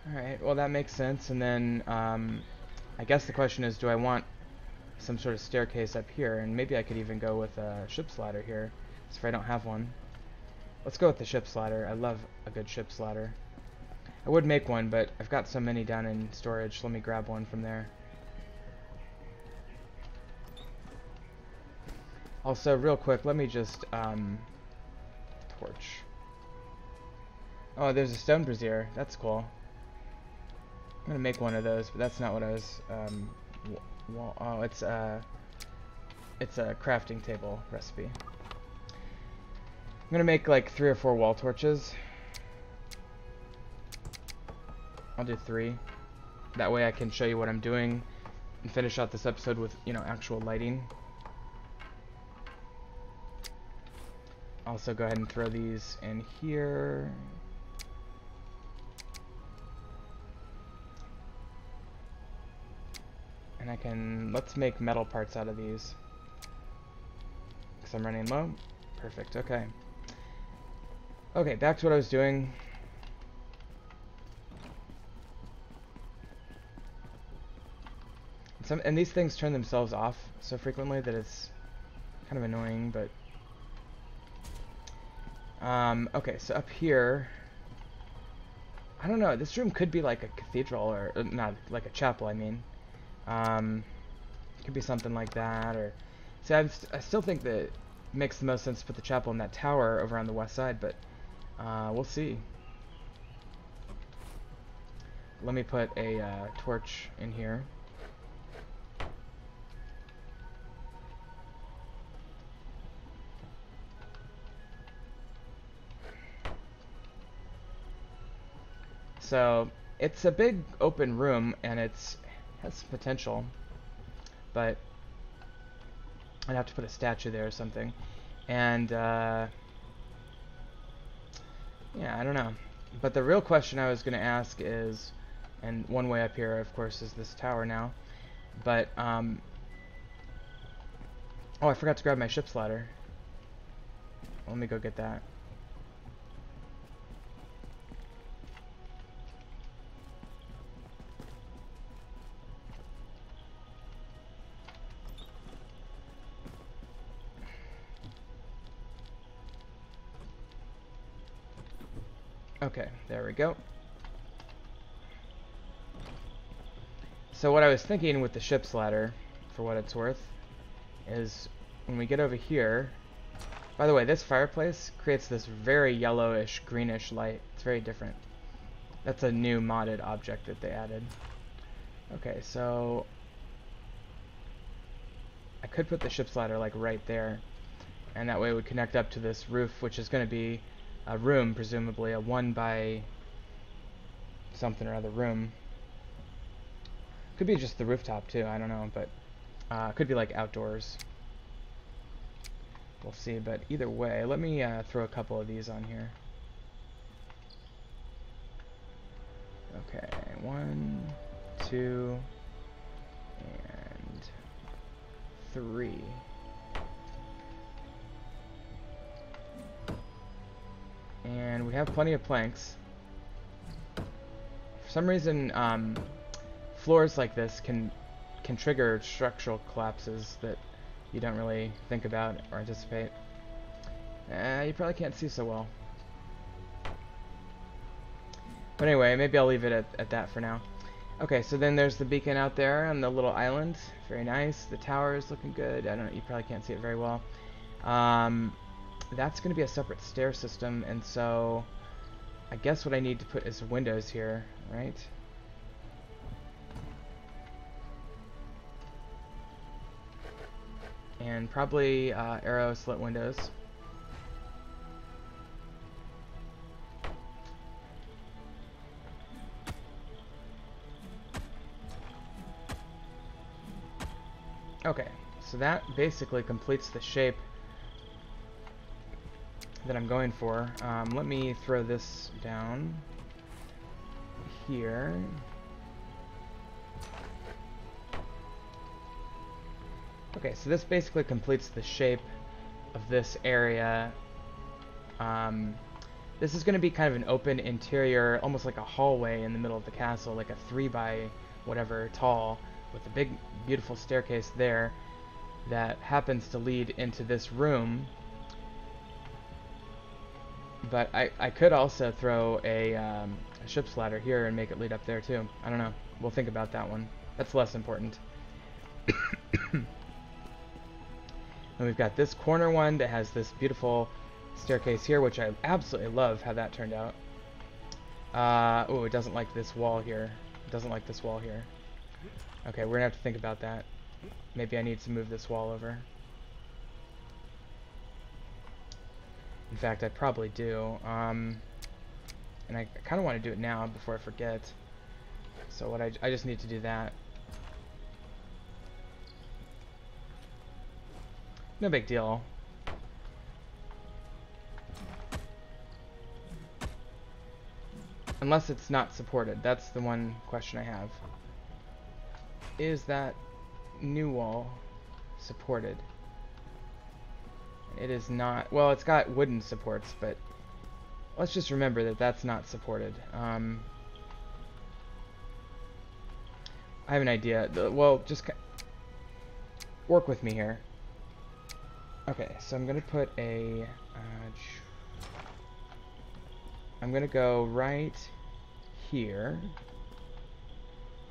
Alright, well that makes sense. And then I guess the question is, do I want some sort of staircase up here? And maybe I could even go with a ship's ladder here, if I don't have one. Let's go with the ship's ladder. I love a good ship's ladder. I would make one, but I've got so many down in storage. Let me grab one from there. Also, real quick, let me just torch. Oh, there's a stone brazier. That's cool. I'm gonna make one of those, but that's not what I was. Oh, it's a crafting table recipe. I'm gonna make like 3 or 4 wall torches. I'll do 3. That way I can show you what I'm doing and finish out this episode with, you know, actual lighting. Also go ahead and throw these in here. And I can, let's make metal parts out of these. Because I'm running low. Perfect, okay. Okay, back to what I was doing. And these things turn themselves off so frequently that it's kind of annoying, but... okay, so up here... I don't know, this room could be like a cathedral, or not, like a chapel, I mean. It could be something like that, or... See, I still think that it makes the most sense to put the chapel in that tower over on the west side, but we'll see. Let me put a torch in here. So it's a big open room and has potential, but I'd have to put a statue there or something. And yeah, I don't know. But the real question I was going to ask is, and one way up here, of course, is this tower now. But oh, I forgot to grab my ship's ladder. Let me go get that. Okay, there we go. So what I was thinking with the ship's ladder, for what it's worth, is when we get over here, by the way, this fireplace creates this very yellowish, greenish light. It's very different. That's a new modded object that they added. Okay, so I could put the ship's ladder like right there, and that way it would connect up to this roof, which is going to be a room, presumably a 1 by something or other room. Could be just the rooftop too, I don't know, but could be like outdoors. We'll see, but either way, let me throw a couple of these on here. Okay, 1, 2, and 3. And we have plenty of planks. For some reason, floors like this can trigger structural collapses that you don't really think about or anticipate. You probably can't see so well. But anyway, maybe I'll leave it at that for now. Okay, so then there's the beacon out there on the little island. Very nice. The tower is looking good. I don't know, you probably can't see it very well. That's going to be a separate stair system, and so I guess what I need to put is windows here, right? And probably arrow slit windows. Okay, so that basically completes the shape that I'm going for. Let me throw this down here. Okay, so this basically completes the shape of this area. This is going to be kind of an open interior, almost like a hallway in the middle of the castle, like a 3 by whatever tall, with a big, beautiful staircase there that happens to lead into this room. But I could also throw a ship's ladder here and make it lead up there too. I don't know. We'll think about that one. That's less important. And we've got this corner one that has this beautiful staircase here, which I absolutely love how that turned out. Oh, it doesn't like this wall here. It doesn't like this wall here. Okay, we're gonna have to think about that. Maybe I need to move this wall over. In fact, I probably do. And I kind of want to do it now before I forget. So what I just need to do that. No big deal. Unless it's not supported. That's the one question I have. Is that new wall supported? It is not. Well, it's got wooden supports, but let's just remember that that's not supported. I have an idea. Well, just work with me here. Okay, so I'm going to put a... I'm going to go right here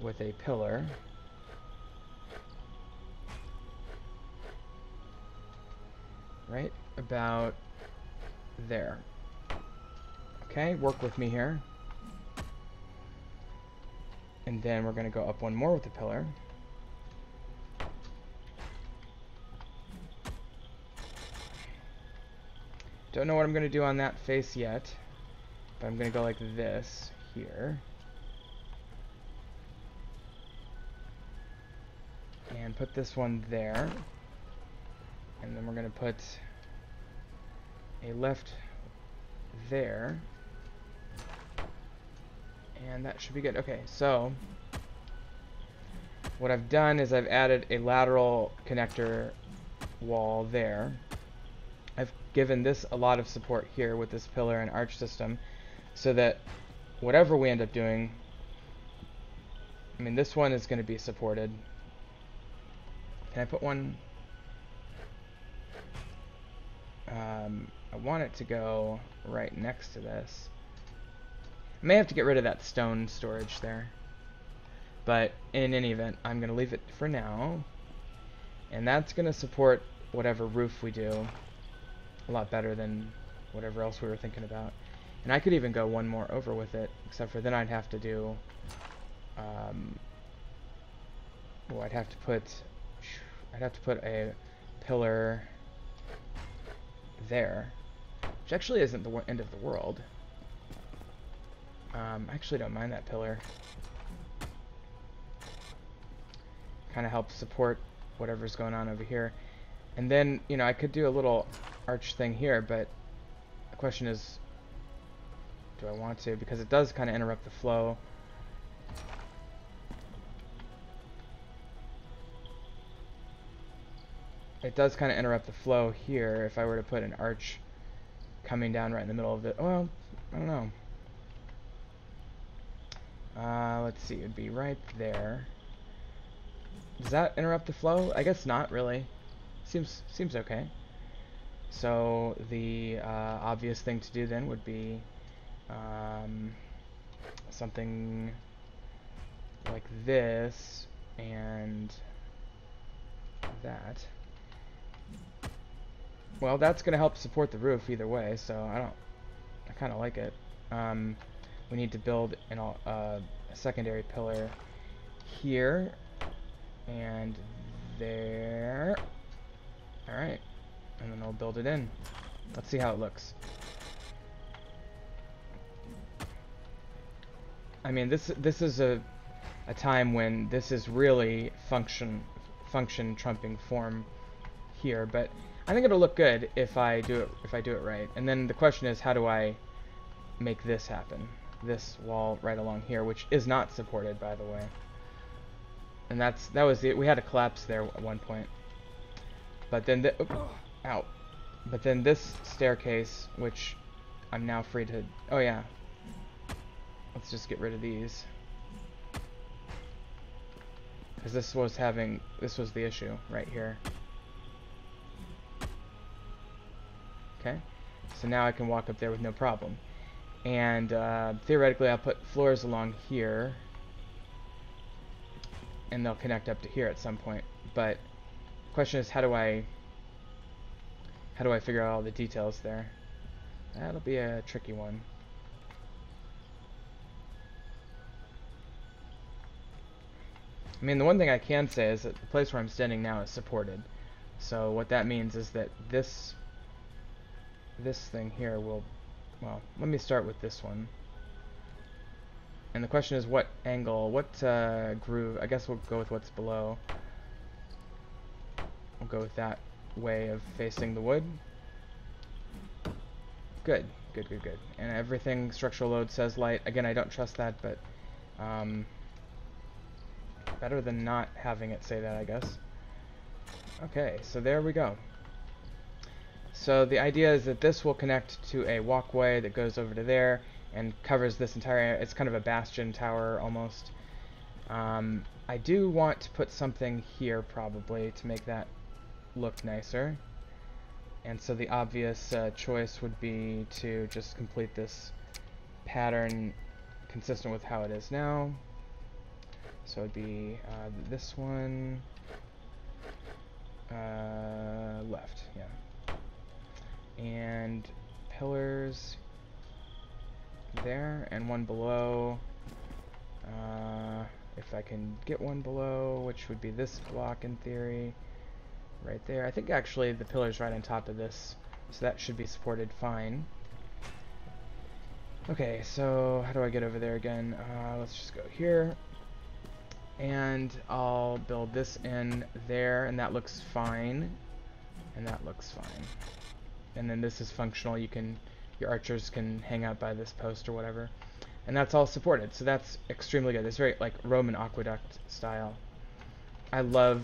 with a pillar. Right about there. Okay, work with me here. And then we're going to go up one more with the pillar. Don't know what I'm going to do on that face yet, but I'm going to go like this here. And put this one there. And then we're going to put a left there. And that should be good. Okay, so what I've done is I've added a lateral connector wall there. I've given this a lot of support here with this pillar and arch system so that whatever we end up doing, I mean, this one is going to be supported. Can I put one? I want it to go right next to this. I may have to get rid of that stone storage there. But in any event, I'm going to leave it for now. And that's going to support whatever roof we do a lot better than whatever else we were thinking about. And I could even go one more over with it, except for then I'd have to do, well, I'd have to put a pillar there, which actually isn't the end of the world. I actually don't mind that pillar. Kind of helps support whatever's going on over here. And then, you know, I could do a little arch thing here, but the question is, do I want to? Because it does kind of interrupt the flow. It does kind of interrupt the flow here if I were to put an arch coming down right in the middle of it. Well, I don't know. Let's see, it would be right there. Does that interrupt the flow? I guess not really. Seems okay. So the obvious thing to do then would be something like this and that. Well, that's going to help support the roof either way, so I kind of like it. We need to build a secondary pillar here and there. Alright, and then I'll build it in. Let's see how it looks. I mean, this is a time when this is really function trumping form here, but I think it'll look good if I do it right. And then the question is, how do I make this happen? This wall right along here, which is not supported, by the way. And that was we had a collapse there at one point. But then ow. But then this staircase, which I'm now free to, oh yeah. Let's just get rid of these. Because this was the issue right here. Okay, so now I can walk up there with no problem. And theoretically I'll put floors along here, and they'll connect up to here at some point. But the question is, how do I figure out all the details there? That'll be a tricky one. I mean, the one thing I can say is that the place where I'm standing now is supported. So what that means is that this thing here will, well, let me start with this one. And the question is, what angle, what groove? I guess we'll go with what's below. We'll go with that way of facing the wood. Good. And everything structural load says light. Again, I don't trust that, but better than not having it say that, I guess. Okay, so there we go. So the idea is that this will connect to a walkway that goes over to there and covers this entire area. It's kind of a bastion tower almost. I do want to put something here probably to make that look nicer. And so the obvious choice would be to just complete this pattern consistent with how it is now. So it'd be this one, left, yeah. And pillars there, and one below, if I can get one below, which would be this block in theory, right there. I think actually the pillar's right on top of this, so that should be supported fine. Okay, so how do I get over there again? Let's just go here. And I'll build this in there, and that looks fine. And that looks fine. And then this is functional. Your archers can hang out by this post or whatever. And that's all supported, so that's extremely good. It's very like Roman aqueduct style. I love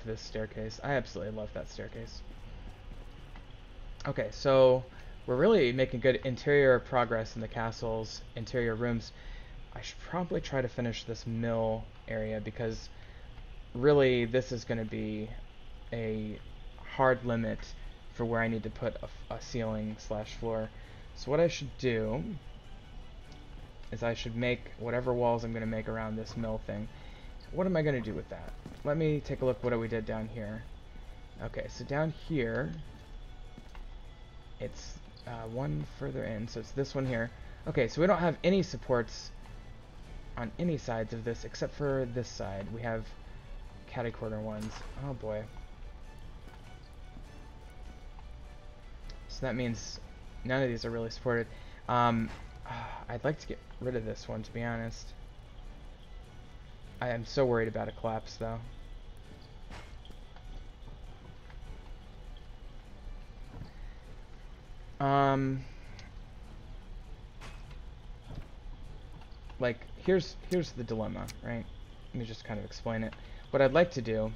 this staircase. I absolutely love that staircase. Okay, so we're really making good interior progress in the castle's interior rooms. I should probably try to finish this mill area, because really this is going to be a hard limit for where I need to put a ceiling slash floor. So what I should do is I should make whatever walls I'm going to make around this mill thing. What am I going to do with that? Let me take a look what we did down here. Okay, so down here, it's one further in, so it's this one here. Okay, so we don't have any supports on any sides of this except for this side. We have catty corner ones. Oh boy. So that means none of these are really supported. I'd like to get rid of this one, to be honest. I am so worried about a collapse, though. Like, here's the dilemma, right? Let me just kind of explain it. What I'd like to do...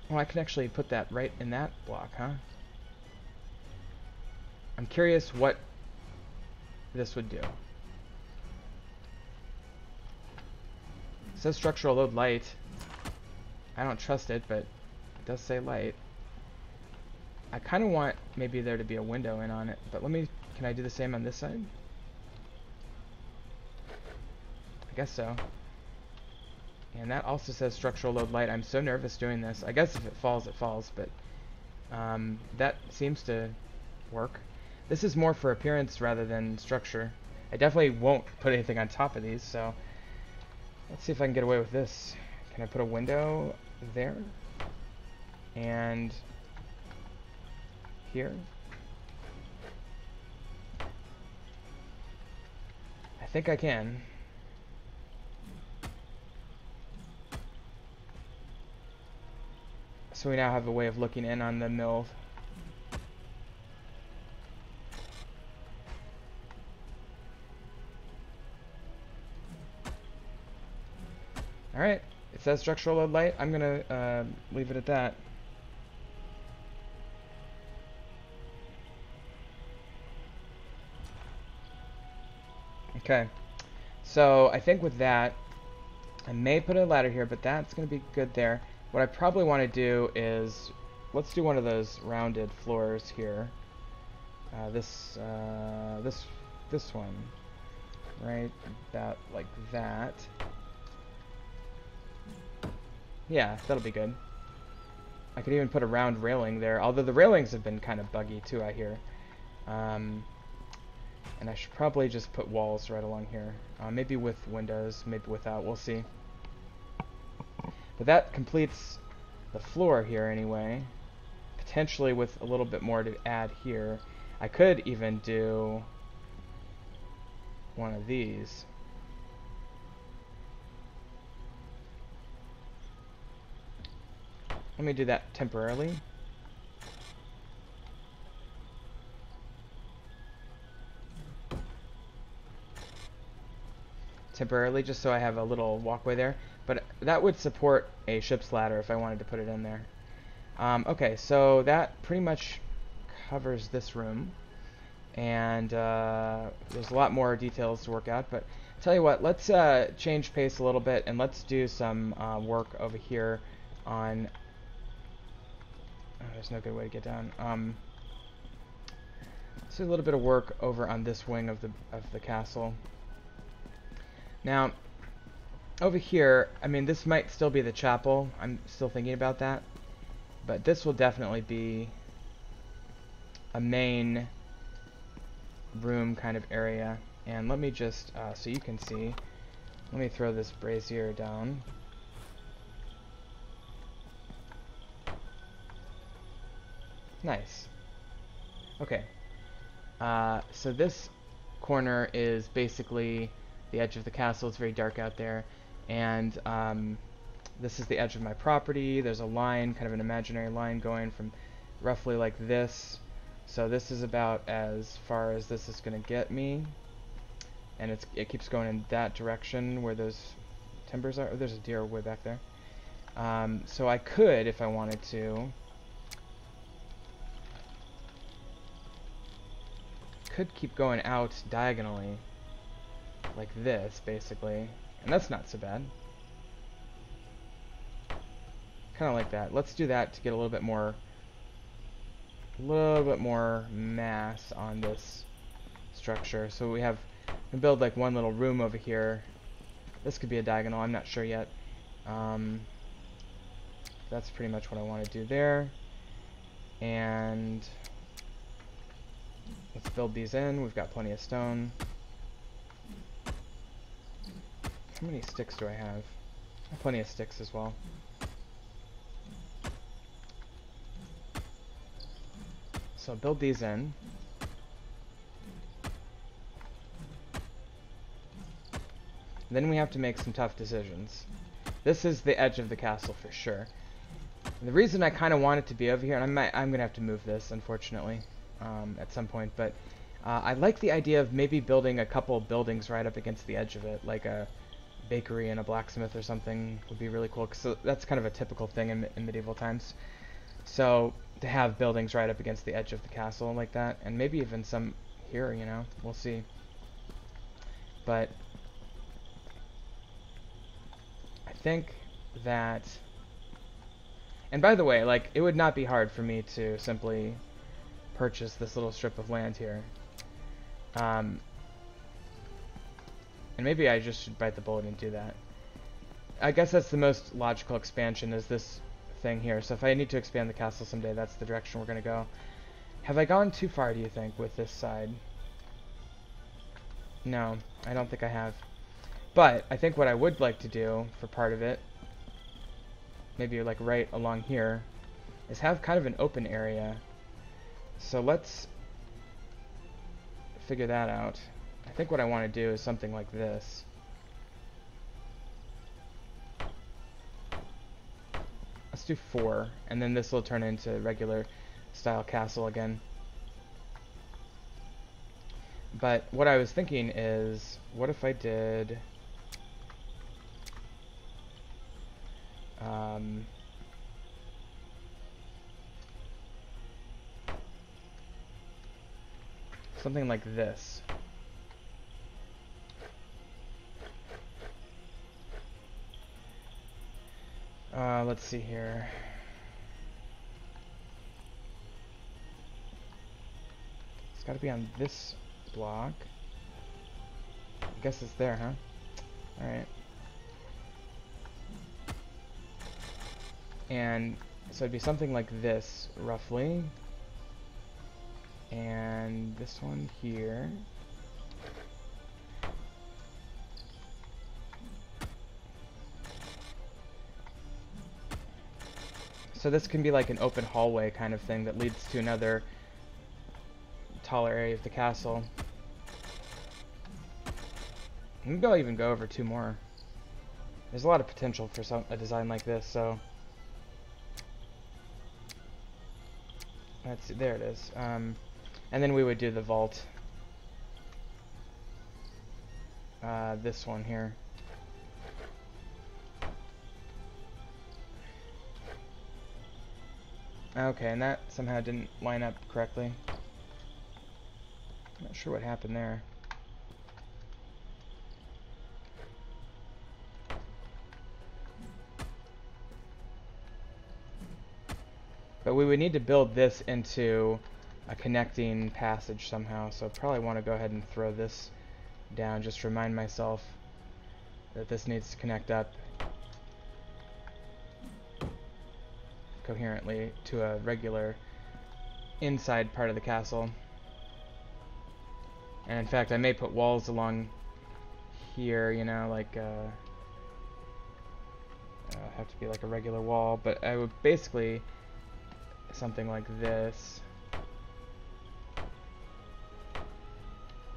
Well, I can actually put that right in that block, huh? I'm curious what this would do. It says structural load light. I don't trust it, but it does say light. I kind of want maybe there to be a window in on it, but can I do the same on this side? I guess so. And that also says structural load light. I'm so nervous doing this. I guess if it falls, but that seems to work. This is more for appearance rather than structure. I definitely won't put anything on top of these, so let's see if I can get away with this. Can I put a window there? And here? I think I can. So we now have a way of looking in on the mill. Alright, it says structural load light. I'm gonna leave it at that. Okay, so I think with that, I may put a ladder here, but that's gonna be good there. What I probably want to do is, let's do one of those rounded floors here. This one, right? About like that. Yeah, that'll be good. I could even put a round railing there, although the railings have been kind of buggy too, I hear. And I should probably just put walls right along here. Maybe with windows, maybe without, we'll see. But that completes the floor here anyway. Potentially with a little bit more to add here. I could even do one of these. Let me do that temporarily. Temporarily, just so I have a little walkway there. But that would support a ship's ladder if I wanted to put it in there. Okay, so that pretty much covers this room. And there's a lot more details to work out. But tell you what, let's change pace a little bit and let's do some work over here on... Oh, there's no good way to get down. Let's do a little bit of work over on this wing of the castle. Now, over here, I mean, this might still be the chapel. I'm still thinking about that. But this will definitely be a main room kind of area. And let me just, so you can see, let me throw this brazier down. Nice. Okay. So this corner is basically the edge of the castle. It's very dark out there. And this is the edge of my property. There's a line, kind of an imaginary line going from roughly like this. So this is about as far as this is going to get me. And it keeps going in that direction where those timbers are. Oh, there's a deer way back there. So I could, if I wanted to, could keep going out diagonally like this, basically. And that's not so bad. Kind of like that. Let's do that to get a little bit more mass on this structure. So we can build like one little room over here. This could be a diagonal, I'm not sure yet. That's pretty much what I want to do there. And let's build these in. We've got plenty of stone. How many sticks do I have? I have plenty of sticks as well. So build these in. Then we have to make some tough decisions. This is the edge of the castle for sure. And the reason I kind of want it to be over here, and I'm gonna have to move this unfortunately at some point, but I like the idea of maybe building a couple buildings right up against the edge of it, like a bakery and a blacksmith or something would be really cool. So that's kind of a typical thing in medieval times. So to have buildings right up against the edge of the castle like that, and maybe even some here, you know, we'll see. But I think that, and by the way, like, it would not be hard for me to simply purchase this little strip of land here. And maybe I just should bite the bullet and do that. I guess that's the most logical expansion, is this thing here. So if I need to expand the castle someday, that's the direction we're going to go. Have I gone too far, do you think, with this side? No, I don't think I have. But I think what I would like to do for part of it, maybe like right along here, is have kind of an open area. So let's figure that out. I think what I want to do is something like this. Let's do 4, and then this will turn into regular style castle again. But what I was thinking is, what if I did something like this. Let's see here. It's got to be on this block. I guess it's there, huh? Alright. And so it'd be something like this, roughly. And this one here. So this can be like an open hallway kind of thing that leads to another taller area of the castle. Maybe I'll even go over 2 more. There's a lot of potential for a design like this, so let's see, there it is. And then we would do the vault. This one here. Okay, and that somehow didn't line up correctly. Not sure what happened there. But we would need to build this into a connecting passage somehow, so I probably want to go ahead and throw this down, just to remind myself that this needs to connect up coherently to a regular inside part of the castle. And in fact, I may put walls along here, you know, like have to be like a regular wall, but I would basically something like this,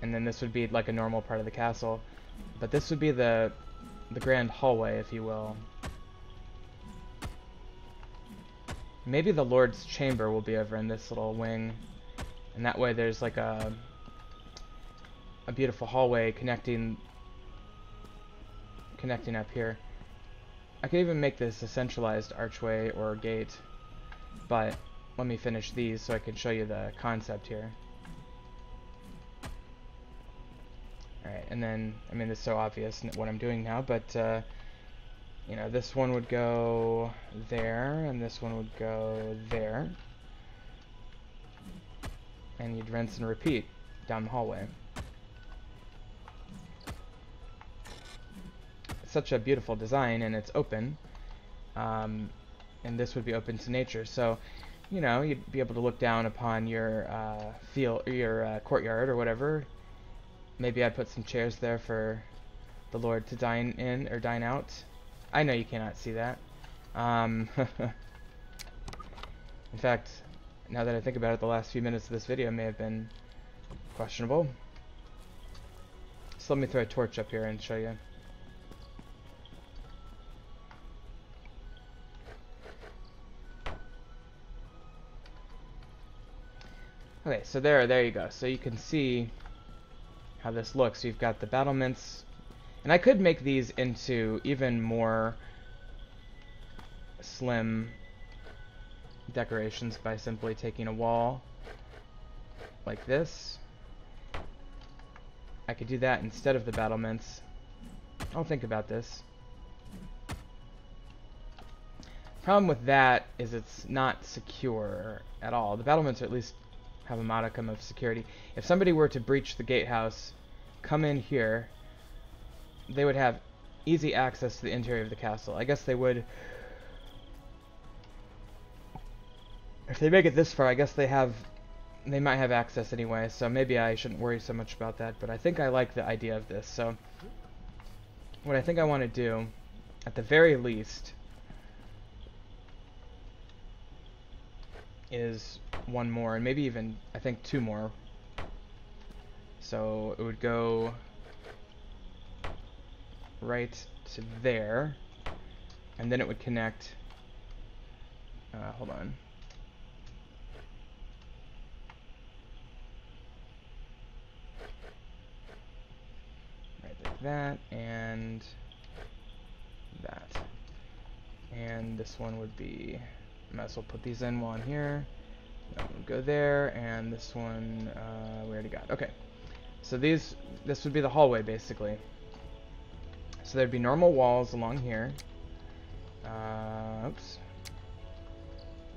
and then this would be like a normal part of the castle, but this would be the grand hallway, if you will. Maybe the Lord's chamber will be over in this little wing, and that way there's like a beautiful hallway connecting up here. I could even make this a centralized archway or gate, but let me finish these so I can show you the concept here. Alright, and then, I mean, it's so obvious what I'm doing now, but you know, this one would go there, and this one would go there, and you'd rinse and repeat down the hallway. It's such a beautiful design, and it's open. and this would be open to nature. So, you know, you'd be able to look down upon your field, your courtyard or whatever. Maybe I'd put some chairs there for the Lord to dine in or dine out. I know you cannot see that. In fact, now that I think about it, the last few minutes of this video may have been questionable. So let me throw a torch up here and show you. Okay, so there you go. So you can see how this looks. You've got the battlements, and I could make these into even more slim decorations by simply taking a wall like this. I could do that instead of the battlements. I'll think about this. Problem with that is it's not secure at all. The battlements at least have a modicum of security. If somebody were to breach the gatehouse, come in here, they would have easy access to the interior of the castle. I guess they would. If they make it this far, I guess they might have access anyway, so maybe I shouldn't worry so much about that, but I think I like the idea of this. So what I think I want to do, at the very least, is one more, and maybe even, I think, two more. So it would go right to there, and then it would connect, hold on. Right like that, and that. And this one would be, might as well put these in while I'm here. That one would go there, and this one, we already got. Okay. So this would be the hallway, basically. So there'd be normal walls along here. Oops.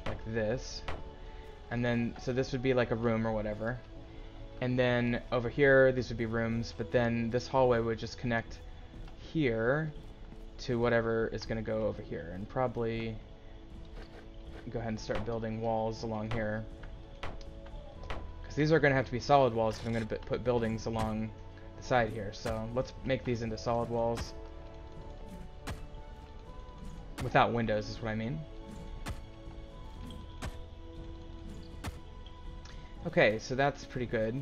Like this. And then, so this would be like a room or whatever. And then over here, these would be rooms, but then this hallway would just connect here to whatever is going to go over here. And probably go ahead and start building walls along here. Because these are going to have to be solid walls if I'm going to put buildings along the side here. So let's make these into solid walls. Without windows is what I mean. Okay, so that's pretty good.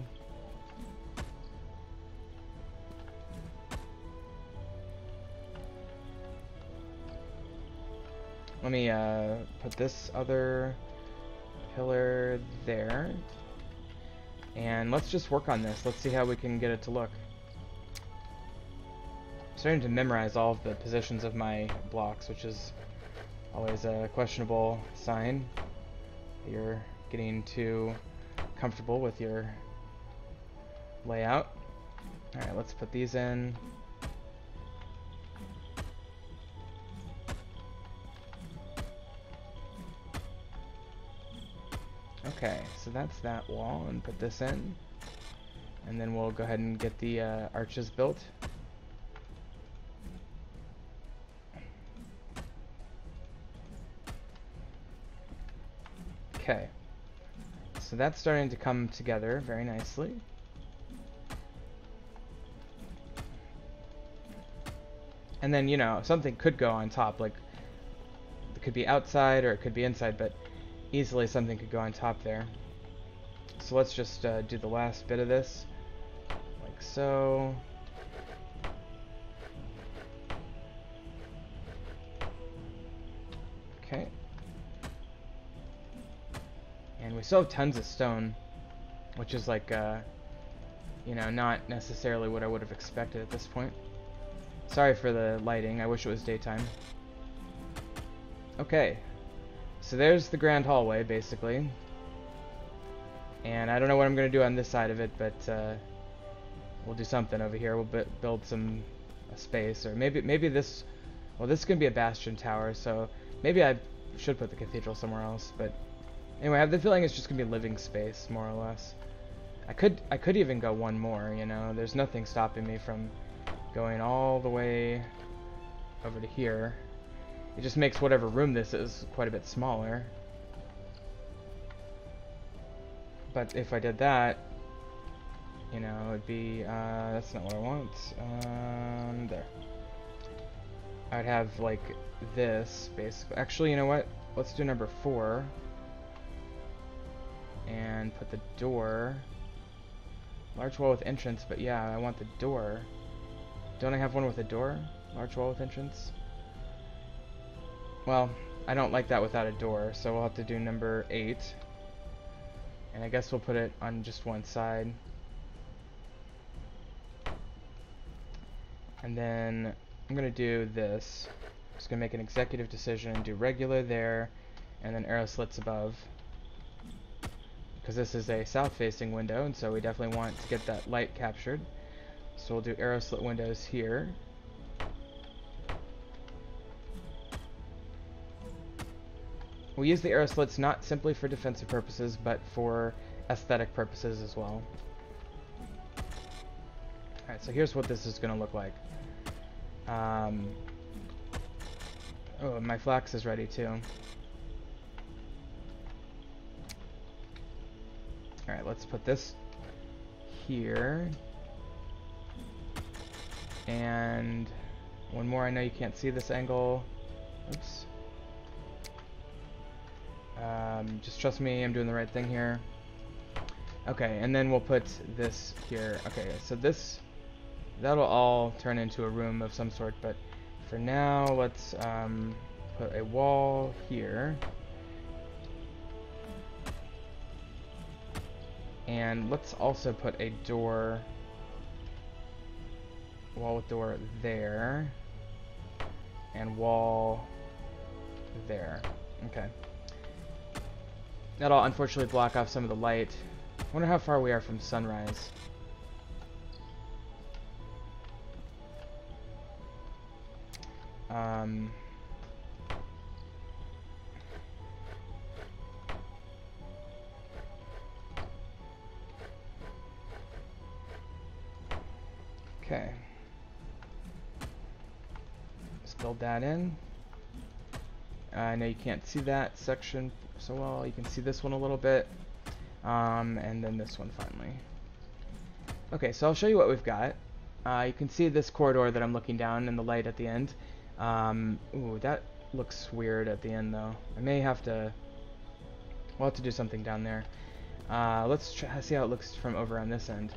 Let me put this other pillar there. And let's just work on this. Let's see how we can get it to look. I'm starting to memorize all of the positions of my blocks, which is always a questionable sign. You're getting too comfortable with your layout. Alright, let's put these in. Okay, so that's that wall, and put this in. And then we'll go ahead and get the arches built. Okay. So that's starting to come together very nicely. And then, you know, something could go on top, like it could be outside or it could be inside, but easily something could go on top there. So let's just do the last bit of this, like so. Okay. And we still have tons of stone, which is like, you know, not necessarily what I would have expected at this point. Sorry for the lighting, I wish it was daytime. Okay, so there's the grand hallway, basically. And I don't know what I'm going to do on this side of it, but we'll do something over here. We'll build some space, or maybe this, well, this is going to be a bastion tower, so maybe I should put the cathedral somewhere else, but anyway, I have the feeling it's just going to be living space, more or less. I could even go one more, you know. There's nothing stopping me from going all the way over to here. It just makes whatever room this is quite a bit smaller. But if I did that, you know, it would be, that's not what I want. There. I would have, like, this, basically. Actually, you know what? Let's do number 4. And put the door. Large wall with entrance, but yeah, I want the door. Don't I have one with a door? Large wall with entrance? Well, I don't like that without a door, so we'll have to do number 8. And I guess we'll put it on just one side. And then I'm going to do this. I'm just going to make an executive decision and do regular there, and then arrow slits above. Because this is a south-facing window, and so we definitely want to get that light captured. So we'll do arrow slit windows here. We use the arrow slits not simply for defensive purposes, but for aesthetic purposes as well. Alright, so here's what this is going to look like. Oh, my flax is ready too. Alright, let's put this here. And one more. I know you can't see this angle. Oops. Just trust me, I'm doing the right thing here. Okay, and then we'll put this here. Okay, so that'll all turn into a room of some sort, but for now, let's put a wall here. And let's also put a door, wall with door there, and wall there. Okay. That'll unfortunately block off some of the light. I wonder how far we are from sunrise. Okay. Let's build that in. I know you can't see that section so well. You can see this one a little bit. And then this one finally. Okay, so I'll show you what we've got. You can see this corridor that I'm looking down and the light at the end. Ooh, that looks weird at the end though. I may have to... We'll have to do something down there. Let's see how it looks from over on this end.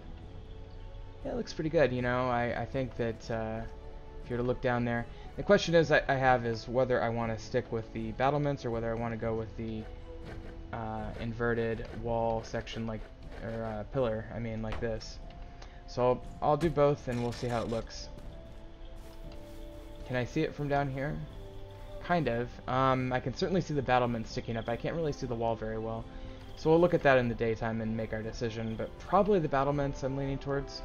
Yeah, it looks pretty good, you know. I think that if you were to look down there... The question is I have is whether I want to stick with the battlements or whether I want to go with the inverted wall section, like, or pillar, I mean, like this. So I'll do both and we'll see how it looks. Can I see it from down here? Kind of. I can certainly see the battlements sticking up. I can't really see the wall very well. So we'll look at that in the daytime and make our decision, but probably the battlements I'm leaning towards.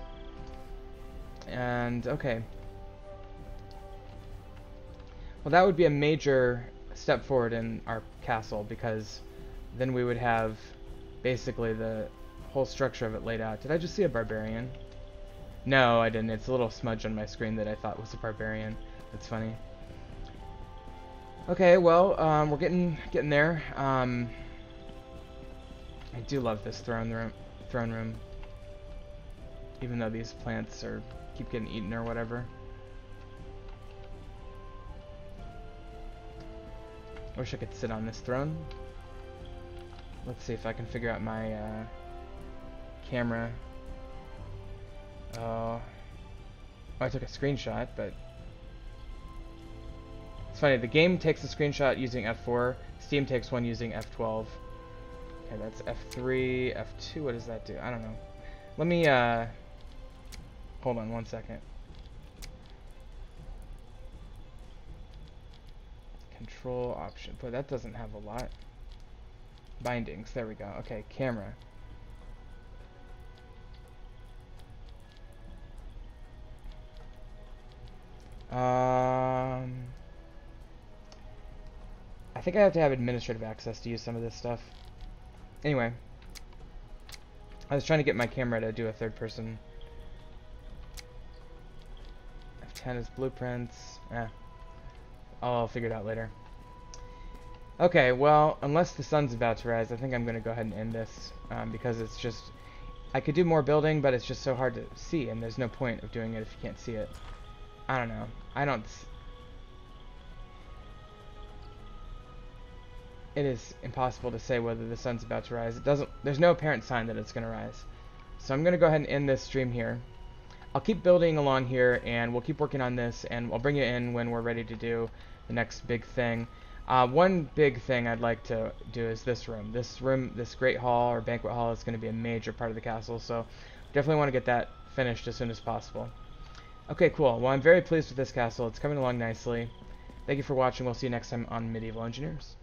And, okay. Well, that would be a major step forward in our castle, because then we would have basically the whole structure of it laid out. Did I just see a barbarian? No, I didn't. It's a little smudge on my screen that I thought was a barbarian. That's funny. Okay, well, we're getting there. I do love this throne room. Even though these plants keep getting eaten or whatever. I wish I could sit on this throne. Let's see if I can figure out my camera. Oh, I took a screenshot, but it's funny. The game takes a screenshot using F4. Steam takes one using F12. Okay, that's F3, F2. What does that do? I don't know. Let me hold on one second. Control option. Boy, that doesn't have a lot. Bindings. There we go. Okay, camera. I think I have to have administrative access to use some of this stuff. Anyway, I was trying to get my camera to do a third person. F10 is blueprints. I'll figure it out later. Okay, well, unless the sun's about to rise, I think I'm going to go ahead and end this, because it's just... I could do more building, but it's just so hard to see, and there's no point of doing it if you can't see it. I don't know. It is impossible to say whether the sun's about to rise. There's no apparent sign that it's going to rise. So I'm going to go ahead and end this stream here. I'll keep building along here, and we'll keep working on this, and I'll bring you in when we're ready to do the next big thing. One big thing I'd like to do is this room. This great hall or banquet hall is going to be a major part of the castle, so definitely want to get that finished as soon as possible. Okay, cool. Well, I'm very pleased with this castle. It's coming along nicely. Thank you for watching. We'll see you next time on Medieval Engineers.